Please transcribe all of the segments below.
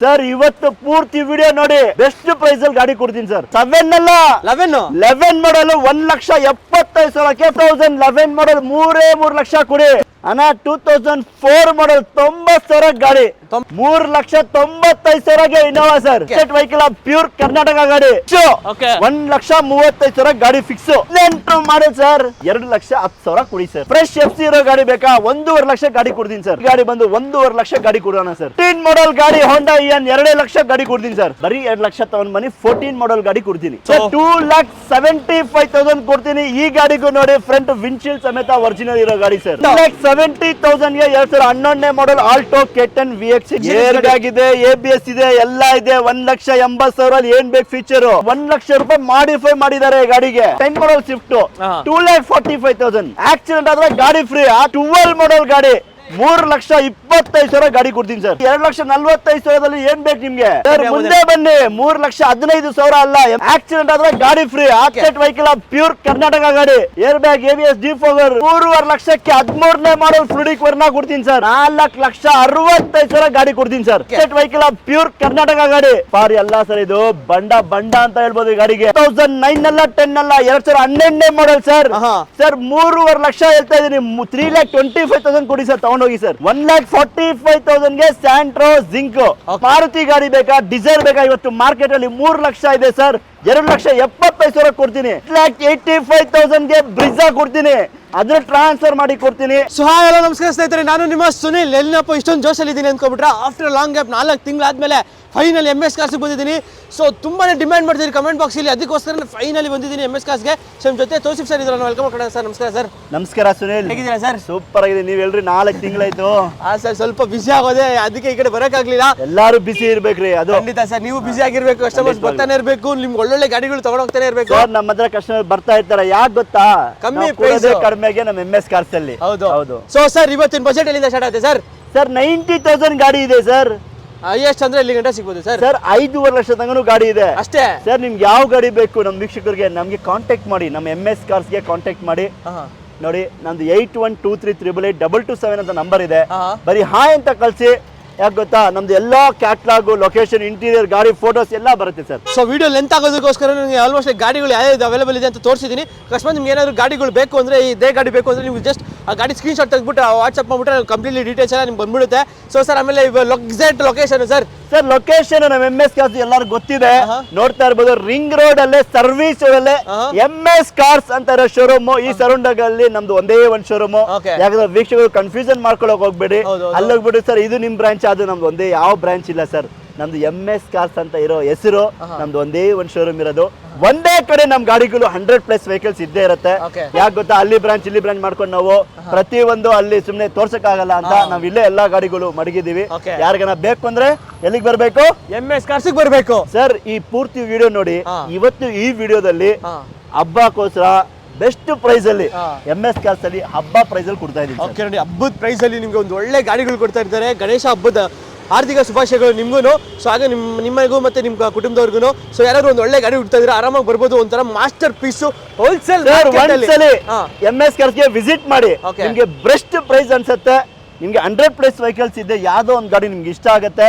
Sir ಇವತ್ತು ಪೂರ್ತಿ video ನೋಡಿ ಬೆಸ್ಟ್ ಪ್ರೈಸ್ ಅಲ್ಲಿ ಗಾಡಿ ಕೊಡ್ತೀನಿ ಸರ್. 7 ಅಲ್ಲ 11 ಮಾಡಲ್ 1,75,000ಕ್ಕೆ 2011 ಮಾಡಲ್ 3 ಲಕ್ಷ ಕೊಡಿ ಅಣ್ಣ. 2004 ಮಾಡಲ್ 90,000 ಗಾಡಿ 3,95,000ಗೆ Innova sir. Vehicle pure Karnataka ಗಾಡಿ 1,35,000 ಗಾಡಿ ಫಿಕ್ಸ್. ಮಾಡಲ್ ಸರ್ 2,10,000 ಕೊಡಿ ಸರ್. ಫ್ರೆಶ್ FC ಇರೋ ಗಾಡಿ ಬೇಕಾ 1.5 ಲಕ್ಷ ಗಾಡಿ ಕೊಡ್ತೀನಿ ಸರ್. ಗಾಡಿ ಬಂದು 1.5 ಲಕ್ಷ ಗಾಡಿ ಕೊಡೋಣ ಸರ್. 14 ಮಾಡಲ್ ಗಾಡಿ ಹೋಂಡಾ EN 2 ಲಕ್ಷ ಗಾಡಿ ಕೊಡ್ತೀನಿ ಸರ್. ಬರೀ 2 ಲಕ್ಷ ತಗೊಂಡ್ ಬನ್ನಿ. 14 ಮಾಡಲ್ ಗಾಡಿ ಕೊಡ್ತೀನಿ ಸರ್. 2,75,000 ಕೊಡ್ತೀನಿ. ಈ ಗಾಡಿಗೂ ನೋಡಿ ಫ್ರಂಟ್ ವಿಂಡ್ಶೀಲ್ಡ್ ಸಮೇತ ಒರಿಜಿನಲ್ ಇರೋ ಗಾಡಿ ಸರ್. 2,70,000ಗೆ 2011 model Alto K10 VX air bag ಇದೆ, ABS ಇದೆ, ಎಲ್ಲ ಇದೆ. 1,80,000 ಏನ್ ಬೇಕು ಫೀಚರ್. 1 ಲಕ್ಷ ರೂಪಾಯಿ ಮಾಡಿಫೈ ಮಾಡಿದ್ದಾರೆ ಗಾಡಿಗೆ. 10 ಮಾಡಲ್ ಸ್ವಿಫ್ಟ್ 2,45,000 ಆಕ್ಸಿಡೆಂಟ್ ಆದ್ರೆ ಗಾಡಿ ಫ್ರೀ. 12 ಮಾಡಲ್ ಗಾಡಿ 3,25,000 ಗಾಡಿ ಕೊಡ್ತೀನಿ ಸರ್. 2,45,000 ಏನ್ ಬೇಕು ನಿಮ್ಗೆ ಸರ್? ಮುಂದೆ ಬನ್ನಿ. 3,15,000 ಅಲ್ಲ, ಆಕ್ಸಿಡೆಂಟ್ ಆದ್ರೆ ಗಾಡಿ free. Accident vehicle pure Karnataka ಗಾಡಿ, ಏರ್ ಬ್ಯಾಗ್, ABS, ಡಿಫೋಗರ್. 3.5 ಲಕ್ಷಕ್ಕೆ 13ನೇ ಮಾಡಲ್ ಫ್ಲೂಡಿಕ್ ವರ್ನ ಕೊಡ್ತೀನಿ ಸರ್. 4,65,000 ಗಾಡಿ ಕೊಡ್ತೀನಿ sir. Accident vehicle pure Karnataka ಗಾಡಿ ಪಾರಿ ಅಲ್ಲ ಸರ್. ಇದು ಬಂಡ ಅಂತ ಹೇಳ್ಬೋದು ಈ ಗಾಡಿಗೆ. 2009 ಅಲ್ಲ 10 ಅಲ್ಲ 2012 ಮಾಡಲ್ ಸರ್. 3.5 ಲಕ್ಷ ಹೇಳ್ತಾ ಇದೀನಿ. 3,25,000 ಕೊಡಿ ಸರ್. ಹೋಗಿ ಸರ್. 1,45,000ಗೆ ಸ್ಯಾಂಟ್ರೋ ಜಿಂಕ್ ಮಾರುತಿ ಗಾಡಿ ಬೇಕಾ, ಡಿಸೈರ್ ಬೇಕಾ? ಇವತ್ತು ಮಾರ್ಕೆಟ್ ಅಲ್ಲಿ 3 ಲಕ್ಷ ಇದೆ ಸರ್. 2,75,000 ಕೊಡ್ತೀನಿ. 1,85,000ಗೆ ಬ್ರಿಜಾ ಕೊಡ್ತೀನಿ. ಅದ್ರ ಟ್ರಾನ್ಸ್ಫರ್ ಮಾಡಿ ಕೊಡ್ತೀನಿ. ಹಲೋ ನಮಸ್ಕಾರ ಸ್ನೇಹಿತರೆ, ನಾನು ನಿಮ್ಮ ಸುನಿಲ್. ಎಲ್ಲಿನಪ್ಪ ಇಷ್ಟೊಂದು ಜೋಶಲ್ಲಿ ಇದ್ದೀನಿ ಅಂದ್ಕೊಬಿಟ್ರೆ, ಆಫ್ಟರ್ ಲಾಂಗ್ ಗ್ಯಾಪ್ 4 ತಿಂಗಳಾದ್ಮೇಲೆ ಫೈನಲ್ MS ಕಾರ್ಸ್ ಬಂದಿದ್ದೀನಿ. ಸೊ ತುಂಬಾನೇ ಡಿಮ್ಯಾಂಡ್ ಮಾಡ್ತೀರಿ ಕಮೆಂಟ್ ಬಾಕ್ಸ್ ಅಲ್ಲಿ, ಅದಕ್ಕೋಸ್ಕರ ಫೈನಲಿ ಬಂದಿದ್ದೀನಿ MS ಕಾರ್ಸ್ಗೆ. ಸೊ ನಿಮ್ಮ ಜೊತೆ ತೋಸಿಫ್ ಸರ್ ಇದ್ರಲ್ಲ, ವೆಲ್ಕಮ್ ಮಾಡೋಣ ಸರ್. ನಮಸ್ಕಾರ ಸರ್. ನಮಸ್ಕಾರ ಸುನಿಲ್, ಹೇಗಿದ್ದೀರಾ ಸರ್? ಸೂಪರ್ ಆಗಿದೆ. ನೀವು ಹೇಳ್ರಿ 4 ತಿಂಗಳಾಯ್ತು. ಸರ್ ಸ್ವಲ್ಪ ಬಿಸಿ ಆಗೋದೆ, ಅದಕ್ಕೆ ಈ ಕಡೆ ಬರೋಕ್ಕಾಗ್ಲಿಲ್ಲ. ಎಲ್ಲಾರು ಬಿಸಿ ಇರ್ಬೇಕ್ರಿ. ಅದು ಖಂಡಿತ ಸರ್, ನೀವು ಬಿಸಿ ಆಗಿರ್ಬೇಕು, ಕಸ್ಟಮರ್ಸ್ ಬರ್ತಾನೆ ಇರಬೇಕು, ನಿಮ್ಗೆ ಒಳ್ಳೊಳ್ಳೆ ಗಾಡಿಗಳು ತಗೊಂಡು ಹೋಗ್ತಾನೆ ಇರಬೇಕು. ನಮ್ಮ ಹತ್ರ ಕಸ್ಟಮರ್ ಬರ್ತಾ ಇರ್ತಾರೆ. ಯಾಕೆ ಗೊತ್ತಾ? ಕಮ್ಮಿ ಪ್ರೈಸ್ ಕಡಿಮೆಗೆ ನಮ್ಮ MS ಕಾರ್ಸ್ ಅಲ್ಲಿ. ಹೌದು. ಸೊ ಸರ್ ಇವತ್ತಿನ ಬಜೆಟ್ ಎಲ್ಲಿಂದ ಸ್ಟಾರ್ಟ್ ಆಗುತ್ತೆ ಸರ್? ಸರ್ 90,000 ಗಾಡಿ ಇದೆ ಸರ್. ಎಷ್ಟು ಅಂದ್ರೆ ಎಲ್ಲಿ ಗಂಟೆ ಸಿಗ್ಬೋದು ಸರ್? ಸರ್ 5.5 ಲಕ್ಷ ತನಕ ಗಾಡಿ ಇದೆ ಅಷ್ಟೇ ಸರ್. ನಿಮ್ಗೆ ಯಾವ ಗಾಡಿ ಬೇಕು ನಮ್ಮ ವೀಕ್ಷಕರಿಗೆ ನಮ್ಗೆ ಕಾಂಟ್ಯಾಕ್ಟ್ ಮಾಡಿ. ನಮ್ಮ MS ಕಾರ್ಸ್ಗೆ ಕಾಂಟ್ಯಾಕ್ಟ್ ಮಾಡಿ. ನೋಡಿ ನಮ್ದು 8123882227 ಅಂತ ನಂಬರ್ ಇದೆ. ಬರೀ ಹಾಯ್ ಅಂತ ಕಳ್ಸಿ. ಯಾಕೆ ಗೊತ್ತಾ? ನಮ್ದು ಎಲ್ಲಾ ಕ್ಯಾಟ್ಲಾಗ್, ಲೊಕೇಶನ್, ಇಂಟೀರಿಯರ್, ಗಾಡಿ ಫೋಟೋಸ್ ಎಲ್ಲ ಬರುತ್ತೆ ಸರ್. ಸೊ ವಿಡಿಯೋ ಲೆಂತ್ ಆಗೋದಕ್ಕೋಸ್ಕರ ನನಗೆ ಆಲ್ಮೋಸ್ಟ್ ಗಾಡಿಗಳು ಯಾವ್ದು ಅವೈಲೇಬಲ್ ಇದೆ ಅಂತ ತೋರಿಸಿದ್ದೀನಿ. ಅಕಸ್ಮಾತ್ ನಿಮ್ಗೆ ಏನಾದ್ರು ಗಾಡಿಗಳು ಬೇಕು ಅಂದ್ರೆ, ಇದೇ ಗಾಡಿ ಬೇಕು ಅಂದ್ರೆ ನೀವು ಜಸ್ಟ್ ಆ ಗಾಡಿ ಸ್ಕ್ರೀನ್ ಶಾಟ್ ತೆಗೆದ್ಬಿಟ್ಟು ವಾಟ್ಸ್ಆಪ್ ಮಾಡ್ಬಿಟ್ರೆ ಕಂಪ್ಲೀಟ್ಲಿ ಡೀಟೇಲ್ಸ್ ಎಲ್ಲ ನಿಮ್ಗೆ ಬಂದ್ಬಿಡುತ್ತೆ. ಸೊ ಸರ್ ಆಮೇಲೆ exact location sir? Sir location ನಮ್ಮ MS ಕಾರ್ಸ್ ಎಲ್ಲರೂ ಗೊತ್ತಿದೆ, ನೋಡ್ತಾ ಇರ್ಬೋದು. ರಿಂಗ್ ರೋಡ್ ಅಲ್ಲೇ ಸರ್ವಿಸ್ ಅಲ್ಲೇ MS ಕಾರ್ಸ್ ಅಂತ ಇರೋ ಶೋರೂಮ್. ಈ ಸರೌಂಡ್ ಅಲ್ಲಿ ನಮ್ದು ಒಂದೇ ಒಂದು ಶೋರೂಮ್. ಯಾಕಂದ್ರೆ ವೀಕ್ಷಕರು ಕನ್ಫ್ಯೂಷನ್ ಮಾಡ್ಕೊಳಕ್ ಹೋಗ್ಬೇಡಿ. ಅಲ್ಲಿ ಹೋಗ್ಬಿಟ್ಟು ಸರ್ ಇದು ನಿಮ್ ಬ್ರಾಂಚ್, ಅದು ನಮ್ದು ಒಂದೇ ಯಾವ ಬ್ರಾಂಚ್ ಇಲ್ಲ ಸರ್. ನಮ್ದು MS ಕಾರ್ಸ್ ಅಂತ ಇರೋ ಹೆಸರು, ನಮ್ದು ಒಂದೇ ಒಂದು ಶೋರೂಮ್ ಇರೋದು. ಒಂದೇ ಕಡೆ ನಮ್ ಗಾಡಿಗಳು 100+ ವೆಹಿಕಲ್ಸ್ ಇದ್ದೇ ಇರುತ್ತೆ. ಯಾಕೆ ಗೊತ್ತಾ? ಅಲ್ಲಿ ಬ್ರಾಂಚ್ ಇಲ್ಲಿ ಬ್ರಾಂಚ್ ಮಾಡ್ಕೊಂಡು ನಾವು ಪ್ರತಿ ಒಂದು ಅಲ್ಲಿ ಸುಮ್ನೆ ತೋರ್ಸಕ್ ಆಗಲ್ಲ ಅಂತ ನಾವ್ ಇಲ್ಲೇ ಎಲ್ಲಾ ಗಾಡಿಗಳು ಮಡಗಿದೀವಿ. ಯಾರಿಗಾನ ಬೇಕು ಅಂದ್ರೆ ಎಲ್ಲಿಗೆ ಬರ್ಬೇಕು? MS ಕಾರ್ಸ್ ಬರ್ಬೇಕು ಸರ್. ಈ ಪೂರ್ತಿ ವಿಡಿಯೋ ನೋಡಿ. ಇವತ್ತು ಈ ವಿಡಿಯೋದಲ್ಲಿ ಹಬ್ಬಕ್ಕೋಸ್ಕರ ಬೆಸ್ಟ್ ಪ್ರೈಸ್ ಅಲ್ಲಿ MS ಕಾರ್ಸ್ ಅಲ್ಲಿ ಹಬ್ಬ ಪ್ರೈಸ್ ಅಲ್ಲಿ ಕೊಡ್ತಾ ಇದೀವಿ. ಓಕೆ ನೋಡಿ, ಹಬ್ಬದ ಪ್ರೈಸ್ ಅಲ್ಲಿ ನಿಮ್ಗೆ ಒಂದು ಒಳ್ಳೆ ಗಾಡಿಗಳು ಕೊಡ್ತಾ ಇರ್ತಾರೆ. ಗಣೇಶ ಹಬ್ಬದ ಹಾರ್ದಿಕ ಶುಭಾಶಯಗಳು ನಿಮ್ಗೂ. ಸೊ ಹಾಗೆ ನಿಮ್ಮಗೂ ಮತ್ತೆ ನಿಮ್ಮ ಕುಟುಂಬದವ್ರಿಗೂ. ಸೊ ಯಾರಾದ್ರೂ ಒಂದು ಒಳ್ಳೆ ಗಾಡಿ ಹುಡ್ತಾ ಇದ್ರೆ ಆರಾಮಾಗಿ ಬರ್ಬೋದು. ಒಂಥರ ಮಾಸ್ಟರ್ ಪೀಸ್ ಹೋಲ್ಸೇಲ್. MS ಕಾರ್ಸ್ಗೆ ವಿಸಿಟ್ ಮಾಡಿ. ನಿಮ್ಗೆ ಬೆಸ್ಟ್ ಪ್ರೈಸ್ ಅನ್ಸುತ್ತೆ. ನಿಮ್ಗೆ 100+ ವೆಹಿಕಲ್ಸ್ ಇದೆ. ಯಾವ್ದೋ ಒಂದು ಗಾಡಿ ನಿಮ್ಗೆ ಇಷ್ಟ ಆಗುತ್ತೆ,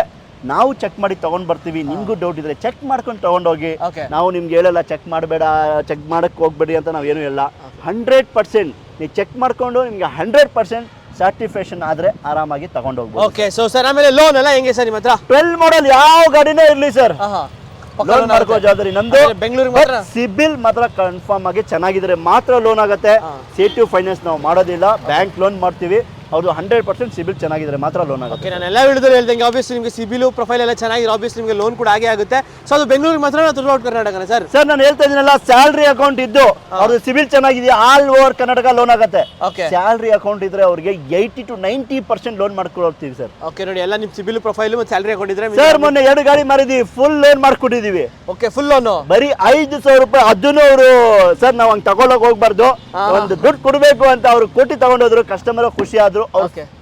ನಾವು ಚೆಕ್ ಮಾಡಿ ತಗೊಂಡ್ ಬರ್ತೀವಿ. ನಿಮ್ಗೂ ಡೌಟ್ ಇದ್ರೆ ಚೆಕ್ ಮಾಡ್ಕೊಂಡು ತಗೊಂಡೋಗಿ. ನಾವು ನಿಮ್ಗೆ ಹೇಳಲ್ಲ ಚೆಕ್ ಮಾಡಬೇಡ, ಚೆಕ್ ಮಾಡಕ್ ಹೋಗ್ಬೇಡಿ ಅಂತ ನಾವೇನು ಹೇಳಲ್ಲ. 100% ನೀವು ಚೆಕ್ ಮಾಡ್ಕೊಂಡು ನಿಮ್ಗೆ 100% ಸರ್ಟಿಫಿಕೇಶನ್ ಆದ್ರೆ ಆರಾಮಾಗಿ ತಗೊಂಡು ಹೋಗ್ಬೋದು. ಓಕೆ. ಸೊ ಸರ್ ಆಮೇಲೆ ಲೋನ್ ಎಲ್ಲ ಹೆಂಗೆ ಸರ್ ನಿಮ್ಮ ಹತ್ರ? 12 ಮಾಡಲ್ ಯಾವ ಗಾಡಿನೇ ಇರ್ಲಿ ಸರ್, ಲೋನ್ ಮಾಡ್ಕೋ ಜವಾಬ್ದಾರಿ ನಮ್ದು. ಬೆಂಗಳೂರಿಗೆ ಮಾತ್ರ ಸಿಬಿಲ್ ಮಾತ್ರ ಕನ್ಫರ್ಮ್ ಆಗಿ ಚೆನ್ನಾಗಿದ್ರೆ ಮಾತ್ರ ಲೋನ್ ಆಗುತ್ತೆ. C2 ಫೈನಾನ್ಸ್ ನಾವು ಮಾಡೋದಿಲ್ಲ, ಬ್ಯಾಂಕ್ ಲೋನ್ ಮಾಡ್ತೀವಿ. ಅವ್ರು 100% ಸಿಬಿಲ್ ಚೆನ್ನಾಗಿದ್ರೆ ಮಾತ್ರ ಲೋನ್ ಆಗುತ್ತೆ. ನಾನು ಎಲ್ಲ ವಿಡಿಯೋದಲ್ಲಿ ಹೇಳ್ದಂಗೆ ಆಬ್ವಿಯಸ್ಲಿ ನಿಮಗೆ ಸಿಬಿಲ್ ಪ್ರೊಫೈಲ್ ಎಲ್ಲ ಚೆನ್ನಾಗಿದೆ, ಆಬ್ವಿಯಸ್ಲಿ ನಿಮಗೆ ಲೋನ್ ಕೂಡ ಆಗೇ ಆಗುತ್ತೆ. ಸೊ ಅದು ಬೆಂಗಳೂರಿಗೆ ಮಾತ್ರ ಥ್ರೂಔಟ್ ಕರ್ನಾಟಕ ಸರ್? ಸರ್ ನಾನು ಹೇಳ್ತಾ ಇದೀನಲ್ಲ, ಸ್ಯಾಲರಿ ಅಕೌಂಟ್ ಇದ್ದು ಅವ್ರದ್ದು ಸಿಬಿಲ್ ಚೆನ್ನಾಗಿದೆ, ಆಲ್ ಓವರ್ ಕರ್ನಾಟಕ ಲೋನ್ ಆಗುತ್ತೆ. ಸ್ಯಾಲರಿ ಅಕೌಂಟ್ ಇದ್ರೆ ಅವ್ರಿಗೆ 80 to 90% ಲೋನ್ ಮಾಡ್ಕೊಡ್ತೀವಿ ಸರ್. ಓಕೆ ನೋಡಿ, ಎಲ್ಲ ನಿಮ್ ಸಿಬಿಲ್ ಪ್ರೊಫೈಲ್ ಮತ್ತು ಸ್ಯಾಲರಿ ಅಕೌಂಟ್ ಇದ್ರೆ ಸರ್. ಮೊನ್ನೆ 2 ಗಾಡಿ ಮಾರಿದೀವಿ, ಫುಲ್ ಲೋನ್ ಮಾಡ್ಕೊಟ್ಟಿದೀವಿ. ಓಕೆ, ಫುಲ್ ಲೋನ್ ಬರೀ 5,000 ರೂಪಾಯಿ. ಅದನ್ನು ಅವರು ಸರ್ ನಾವು ಹಂಗೆ ತಗೊಳಕ್ ಹೋಗ್ಬಾರ್ದು, ಒಂದು ದುಡ್ಡು ಕೊಡ್ಬೇಕು ಅಂತ ಅವ್ರು ಕೊಟ್ಟು ತಗೊಂಡೋದ್ರು. ಕಸ್ಟಮರ್ ಖುಷಿ ಆದ್ರು.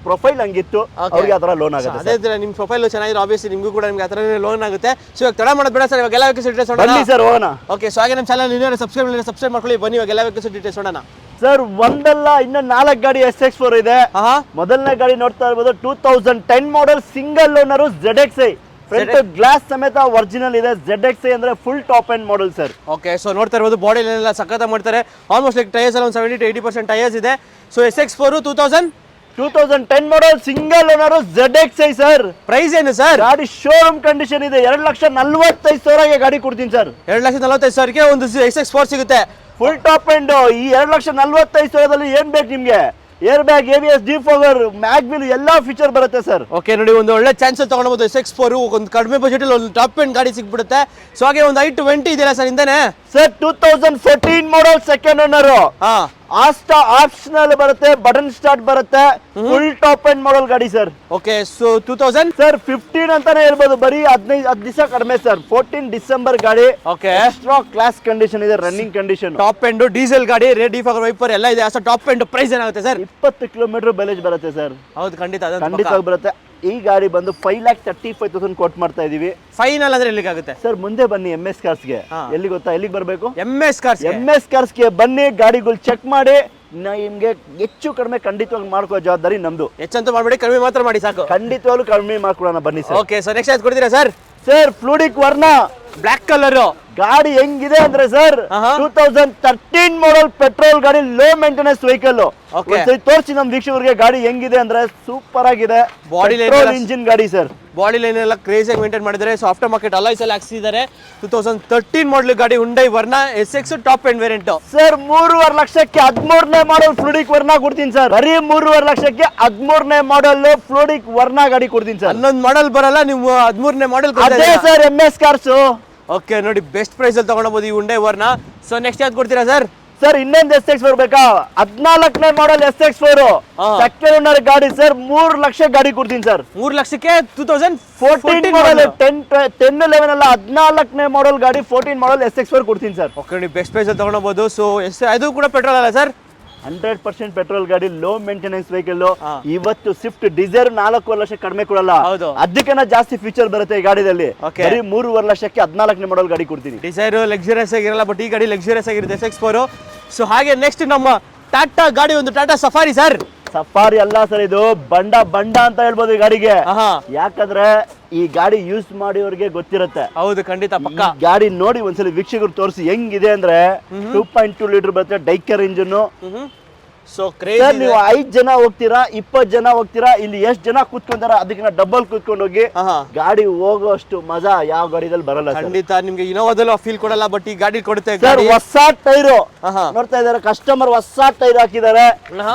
ಪ್ರೊಫೈಲ್ ಹಂಗಿತ್ತು, ಅವ್ರಿಗೆ ಆ ತರ ಲೋನ್ ಆಗುತ್ತೆ. ಅದೇ ನಿಮ್ಮ ಪ್ರೊಫೈಲ್ ಚೆನ್ನಾಗಿದೆ, ಆಬ್ವಿಯಸ್ಲಿ ನಿಮಗೂ ಕೂಡ ನಿಮ್ಗೆ ಆ ತರ ಲೋನ್ ಆಗುತ್ತೆ. ಸೊ ಇವಾಗ ತಡ ಮಾಡೋದು ಬೇಡ ಸರ್, ಇವಾಗ ಎಲ್ಲ ವೆಹಿಕಲ್ಸ್ ಡೀಟೇಲ್ಸ್ ಬನ್ನಿ ಸರ್ ಹೋಗೋಣ. ಓಕೆ. ಸೊ ಹಾಗೆ ನಮ್ಮ ಚಾನಲ್ ಇನ್ನೂ ಸಬ್ಸ್ಕ್ರೈಬ್ ಮಾಡ್ಕೊಳ್ಳಿ. ಬನ್ನಿ ಇವಾಗ ಎಲ್ಲ ವೆಹಿಕಲ್ಸ್ ಡೀಟೇಲ್ಸ್ ನೋಡೋಣ. ಸರ್ ಒಂದಲ್ಲ ಇನ್ನು 4 ಗಾಡಿ SX4 ಇದೆ. ಮೊದಲನೇ ಗಾಡಿ ನೋಡ್ತಾ ಇರ್ಬೋದು, 2010 model single owner ZXi front glass ಸಮೇತ ಒರಿಜಿನಲ್ ಇದೆ. ZXi ಅಂದ್ರೆ full top end model sir. Okay, so ನೋಡ್ತಾ ಇರ್ಬೋದು ಬಾಡಿಲೆಲ್ಲ ಸಖತ್ತ ಮಾಡ್ತಾರೆ. ಆಲ್ಮೋಸ್ಟ್ ಲೈಕ್ ಟೈರ್ಸ್ ಎಲ್ಲ ಒಂದು 70 to 80% ಟೈರ್ಸ್ ಇದೆ. So SX4 2010 model single owner ZXi sir. Price ಏನು ಸರ್? ಗಾಡಿ ಶೋರೂಮ್ ಕಂಡೀಷನ್ ಇದೆ. 2,45,000ಗೆ ಗಾಡಿ ಕೊಡ್ತೀನಿ ಸರ್. 2,45,000ಗೆ ಒಂದು SX4 ಸಿಗುತ್ತೆ. Full top end. ಈ 2,45,000ದಲ್ಲಿ ಏನ್ ಬೇಕು ನಿಮ್ಗೆ? Air bag, ABS, defogger, mag wheel ಎಲ್ಲಾ ಫೀಚರ್ ಬರುತ್ತೆ ಸರ್. ಓಕೆ ನೋಡಿ, ಒಂದು ಒಳ್ಳೆ ಚಾನ್ಸ್ ತಗೊಂಡ್ಬೋದು. SX4 ಒಂದು ಕಡಿಮೆ ಬಜೆಟ್ ಅಲ್ಲಿ ಒಂದು ಟಾಪ್ ಎಂಡ್ ಗಾಡಿ ಸಿಕ್ಬಿಡುತ್ತೆ. ಸೊ ಹಾಗೆ ಒಂದು i20 ಇದೆಯಲ್ಲ ಸರ್ ಹಿಂದೆನೆ sir. 2014 model second owner. Asta optional ಬರುತ್ತೆ, ಬಟನ್ ಸ್ಟಾರ್ಟ್ ಬರುತ್ತೆ, ಫುಲ್ ಟಾಪ್ ಎಂಡ್ ಮಾಡೆಲ್ ಗಾಡಿ ಸರ್. ಓಕೆ, ಸೊ 2000 ಸರ್ 15 ಅಂತಾನೆ ಹೇಳ್ಬೋದು. ಬರೀ 15 ದಿವಸ ಕಡಿಮೆ ಸರ್. 14 ಡಿಸೆಂಬರ್ ಗಾಡಿ. ಓಕೆ, ಎಕ್ಸ್ಟ್ರಾ ಕ್ಲಾಸ್ ಕಂಡೀಷನ್ ಇದೆ, running condition. Top end diesel ಗಾಡಿ, ರೇಟ್ ಡಿಫಾಗರ್ ವೈಪರ್ ಎಲ್ಲ ಇದೆ. ಅಷ್ಟೇ ಟಾಪ್ ಎಂಡ್ ಪ್ರೈಸ್ ಏನಾಗುತ್ತೆ ಸರ್? 20 ಕಿಲೋಮೀಟರ್ ಮೈಲೇಜ್ ಬರುತ್ತೆ ಸರ್. ಹೌದು, ಖಂಡಿತ ಬರುತ್ತೆ. ಈ ಗಾಡಿ ಬಂದು 5,35,000 ಕೊಟ್ ಮಾಡ್ತಾ ಇದೀವಿ. ಫೈನಲ್ ಅಂದ್ರೆ ಎಲ್ಲಿಗಾಗುತ್ತೆ ಸರ್? ಮುಂದೆ ಬನ್ನಿ MS ಕಾರ್ಸ್ಗೆ. ಎಲ್ಲಿ ಗೊತ್ತಾ? ಎಲ್ಲಿಗೆ ಬರಬೇಕು? MS ಕಾರ್ಸ್ಗೆ ಬನ್ನಿ. ಗಾಡಿಗಳು ಚೆಕ್ ಮಾಡಿ ನಿಮ್ಗೆ ಹೆಚ್ಚು ಕಡಿಮೆ ಖಂಡಿತವಾಗಿ ಮಾಡ್ಕೋ ಜವಾಬ್ದಾರಿ ನಮ್ದು. ಹೆಚ್ಚಂತೂ ಮಾಡ್ಬೇಡಿ, ಕಡಿಮೆ ಮಾತ್ರ ಮಾಡಿ ಸಾಕು. ಖಂಡಿತವಾಗ್ಲೂ ಕಡಿಮೆ ಮಾಡ್ಕೊಡೋಣ ಬನ್ನಿ ಸರ್. ಓಕೆ, ಸೊ ನೆಕ್ಸ್ಟ್ ಯಾವ್ದು ಕೊಡ್ತೀರಾ ಸರ್? ಸರ್ ಫ್ಲೂಡಿಕ್ ವರ್ಣ ಬ್ಲಾಕ್ ಕಲರ್ ಗಾಡಿ ಹೆಂಗಿದೆ ಅಂದ್ರೆ ಸರ್, 2013 ಮಾಡೆಲ್ ಪೆಟ್ರೋಲ್ ಗಾಡಿ, ಲೋ ಮೇಂಟೆನೆನ್ಸ್ ವೆಹಿಕಲ್. ತೋರಿಸಿ ನಮ್ ವೀಕ್ಷಕರಿಗೆ ಗಾಡಿ ಹೆಂಗಿದೆ ಅಂದ್ರೆ ಸೂಪರ್ ಆಗಿದೆ. ಪೆಟ್ರೋಲ್ ಇಂಜಿನ್ ಗಾಡಿ ಸರ್. ಬಾಡಿ ಲೈನ್ ಎಲ್ಲ ಕ್ರೇಜ್ ಆಗಿ ಮೇಂಟೈನ್ ಮಾಡಿದ್ದಾರೆ. ಸೊ ಆಫ್ಟರ್ ಮಾರ್ಕೆಟ್ ಅಲಾಯ್ಸ್ ಎಲ್ಲ ಹಾಕ್ಸಿದ್ದಾರೆ. 2013 ಮಾಡೆಲ್ ಗಾಡಿ Hyundai Verna SX top end variant sir. 3.5 ಲಕ್ಷಕ್ಕೆ 13ನೇ ಮಾಡೆಲ್ ಫ್ಲೂಡಿಕ್ ವರ್ನ ಕೊಡ್ತೀನಿ ಸರ್. ಬರೀ 3.5 ಲಕ್ಷಕ್ಕೆ 13ನೇ ಮಾಡೆಲ್ ಫ್ಲೂಡಿಕ್ ವರ್ನ ಗಾಡಿ ಕೊಡ್ತೀನಿ ಸರ್. 11 ಮಾಡೆಲ್ ಬರಲ್ಲ, ನೀವು 13ನೇ ಮಾಡೆಲ್ ಅದೇ ಸರ್ MS ಕಾರ್ಸ್. ಓಕೆ ನೋಡಿ, ಬೆಸ್ಟ್ ಪ್ರೈಸ್ ಅಲ್ಲಿ ತಗೊಂಡಬಹುದು ಈ ಹುಂಡೈ ವರ್ನ. ಸೊ ನೆಕ್ಸ್ಟ್ ಯಾವ್ದು ಕೊಡ್ತೀರಾ ಸರ್? ಸರ್ ಇನ್ನೊಂದು SX4 ಬೇಕಾ? 14ನೇ ಮಾಡೆಲ್ SX4 ಸೆಕೆಂಡ್ ಓನರ್ ಗಾಡಿ ಸರ್. 3 ಲಕ್ಷ ಗಾಡಿ ಕೊಡ್ತೀನಿ ಸರ್. 3 ಲಕ್ಷಕ್ಕೆ 2014 ಮಾಡೆಲ್ 10-11 ಅಲ್ಲ, 14ನೇ ಮಾಡೆಲ್ ಗಾಡಿ 14 ಮಾಡೆಲ್ SX4 ಕೊಡ್ತೀನಿ ಸರ್. ಓಕೆ ನೋಡಿ, ಬೆಸ್ಟ್ ಪ್ರೈಸ್ ಅಲ್ಲಿ ತಗೊಂಡಬಹುದು. ಸೊ ಅದು ಕೂಡ ಪೆಟ್ರೋಲ್ ಅಲ್ಲ ಸರ್? 100% ಪೆಟ್ರೋಲ್ ಗಾಡಿ, ಲೋ ಮೇಂಟೆನೆನ್ಸ್ ವೆಹಿಕಲ್. ಇವತ್ತು ಸ್ವಿಫ್ಟ್ ಡಿಸೈರ್ 4 ಲಕ್ಷ ಕಡಿಮೆ ಕೊಡಲ್ಲ, ಅದಕ್ಕಿಂತ ಜಾಸ್ತಿ ಫೀಚರ್ ಬರುತ್ತೆ ಈ ಗಾಡಿಯಲ್ಲಿ. ಬರೀ 3.5 ಲಕ್ಷಕ್ಕೆ 14ನೇ ಮಾಡೆಲ್ ಗಾಡಿ ಕೊಡ್ತೀನಿ. ಡಿಸೈರ್ ಲಕ್ಸುರಿಯಸ್ ಆಗಿರಲ್ಲ, ಬಟ್ ಈ ಗಾಡಿ ಲಕ್ಸುರಿಯಸ್ ಆಗಿರುತ್ತೆ SX4. ಸೊ ಹಾಗೆ ನೆಕ್ಸ್ಟ್ ನಮ್ಮ ಟಾಟಾ ಗಾಡಿ, ಒಂದು ಟಾಟಾ ಸಫಾರಿ ಸರ್. ಸಫಾರಿ ಅಲ್ಲ ಸರ್, ಇದು ಬಂಡ ಅಂತ ಹೇಳ್ಬೋದು ಈ ಗಾಡಿಗೆ. ಯಾಕಂದ್ರೆ ಈ ಗಾಡಿ ಯೂಸ್ ಮಾಡಿಯವ್ರಿಗೆ ಗೊತ್ತಿರುತ್ತೆ. ಹೌದು, ಖಂಡಿತ ಪಕ್ಕ. ಗಾಡಿ ನೋಡಿ ಒಂದ್ಸಲ ವೀಕ್ಷಕರು ತೋರಿಸಿ ಹೆಂಗಿದೆ ಅಂದ್ರೆ 2.2 ಲೀಟರ್ ಬರುತ್ತೆ, ಡೈಕರ್ ಇಂಜಿನ್. ಸೊ ನೀವು 5 ಜನ ಹೋಗ್ತೀರಾ, 20 ಜನ ಹೋಗ್ತೀರಾ, ಇಲ್ಲಿ ಎಷ್ಟು ಜನ ಕೂತ್ಕೊಂತಾರ ಅದಕ್ಕಿಂತ ಡಬಲ್ ಕೂತ್ಕೊಂಡು ಹೋಗಿ. ಗಾಡಿ ಹೋಗೋಷ್ಟು ಮಜಾ ಯಾವ ಗಾಡಿದಲ್ಲಿ ಬರಲ್ಲ. ಖಂಡಿತ ನಿಮ್ಗೆ ಇನೋವಾದಲ್ಲೂ ಫೀಲ್ ಕೊಡಲ್ಲ, ಬಟ್ ಈ ಗಾಡಿ ಕೊಡುತ್ತೆ. ಹೊಸ ಟೈರ್ ನೋಡ್ತಾ ಇದಾರೆ ಕಸ್ಟಮರ್, ಹೊಸ ಟೈರ್ ಹಾಕಿದ್ದಾರೆ.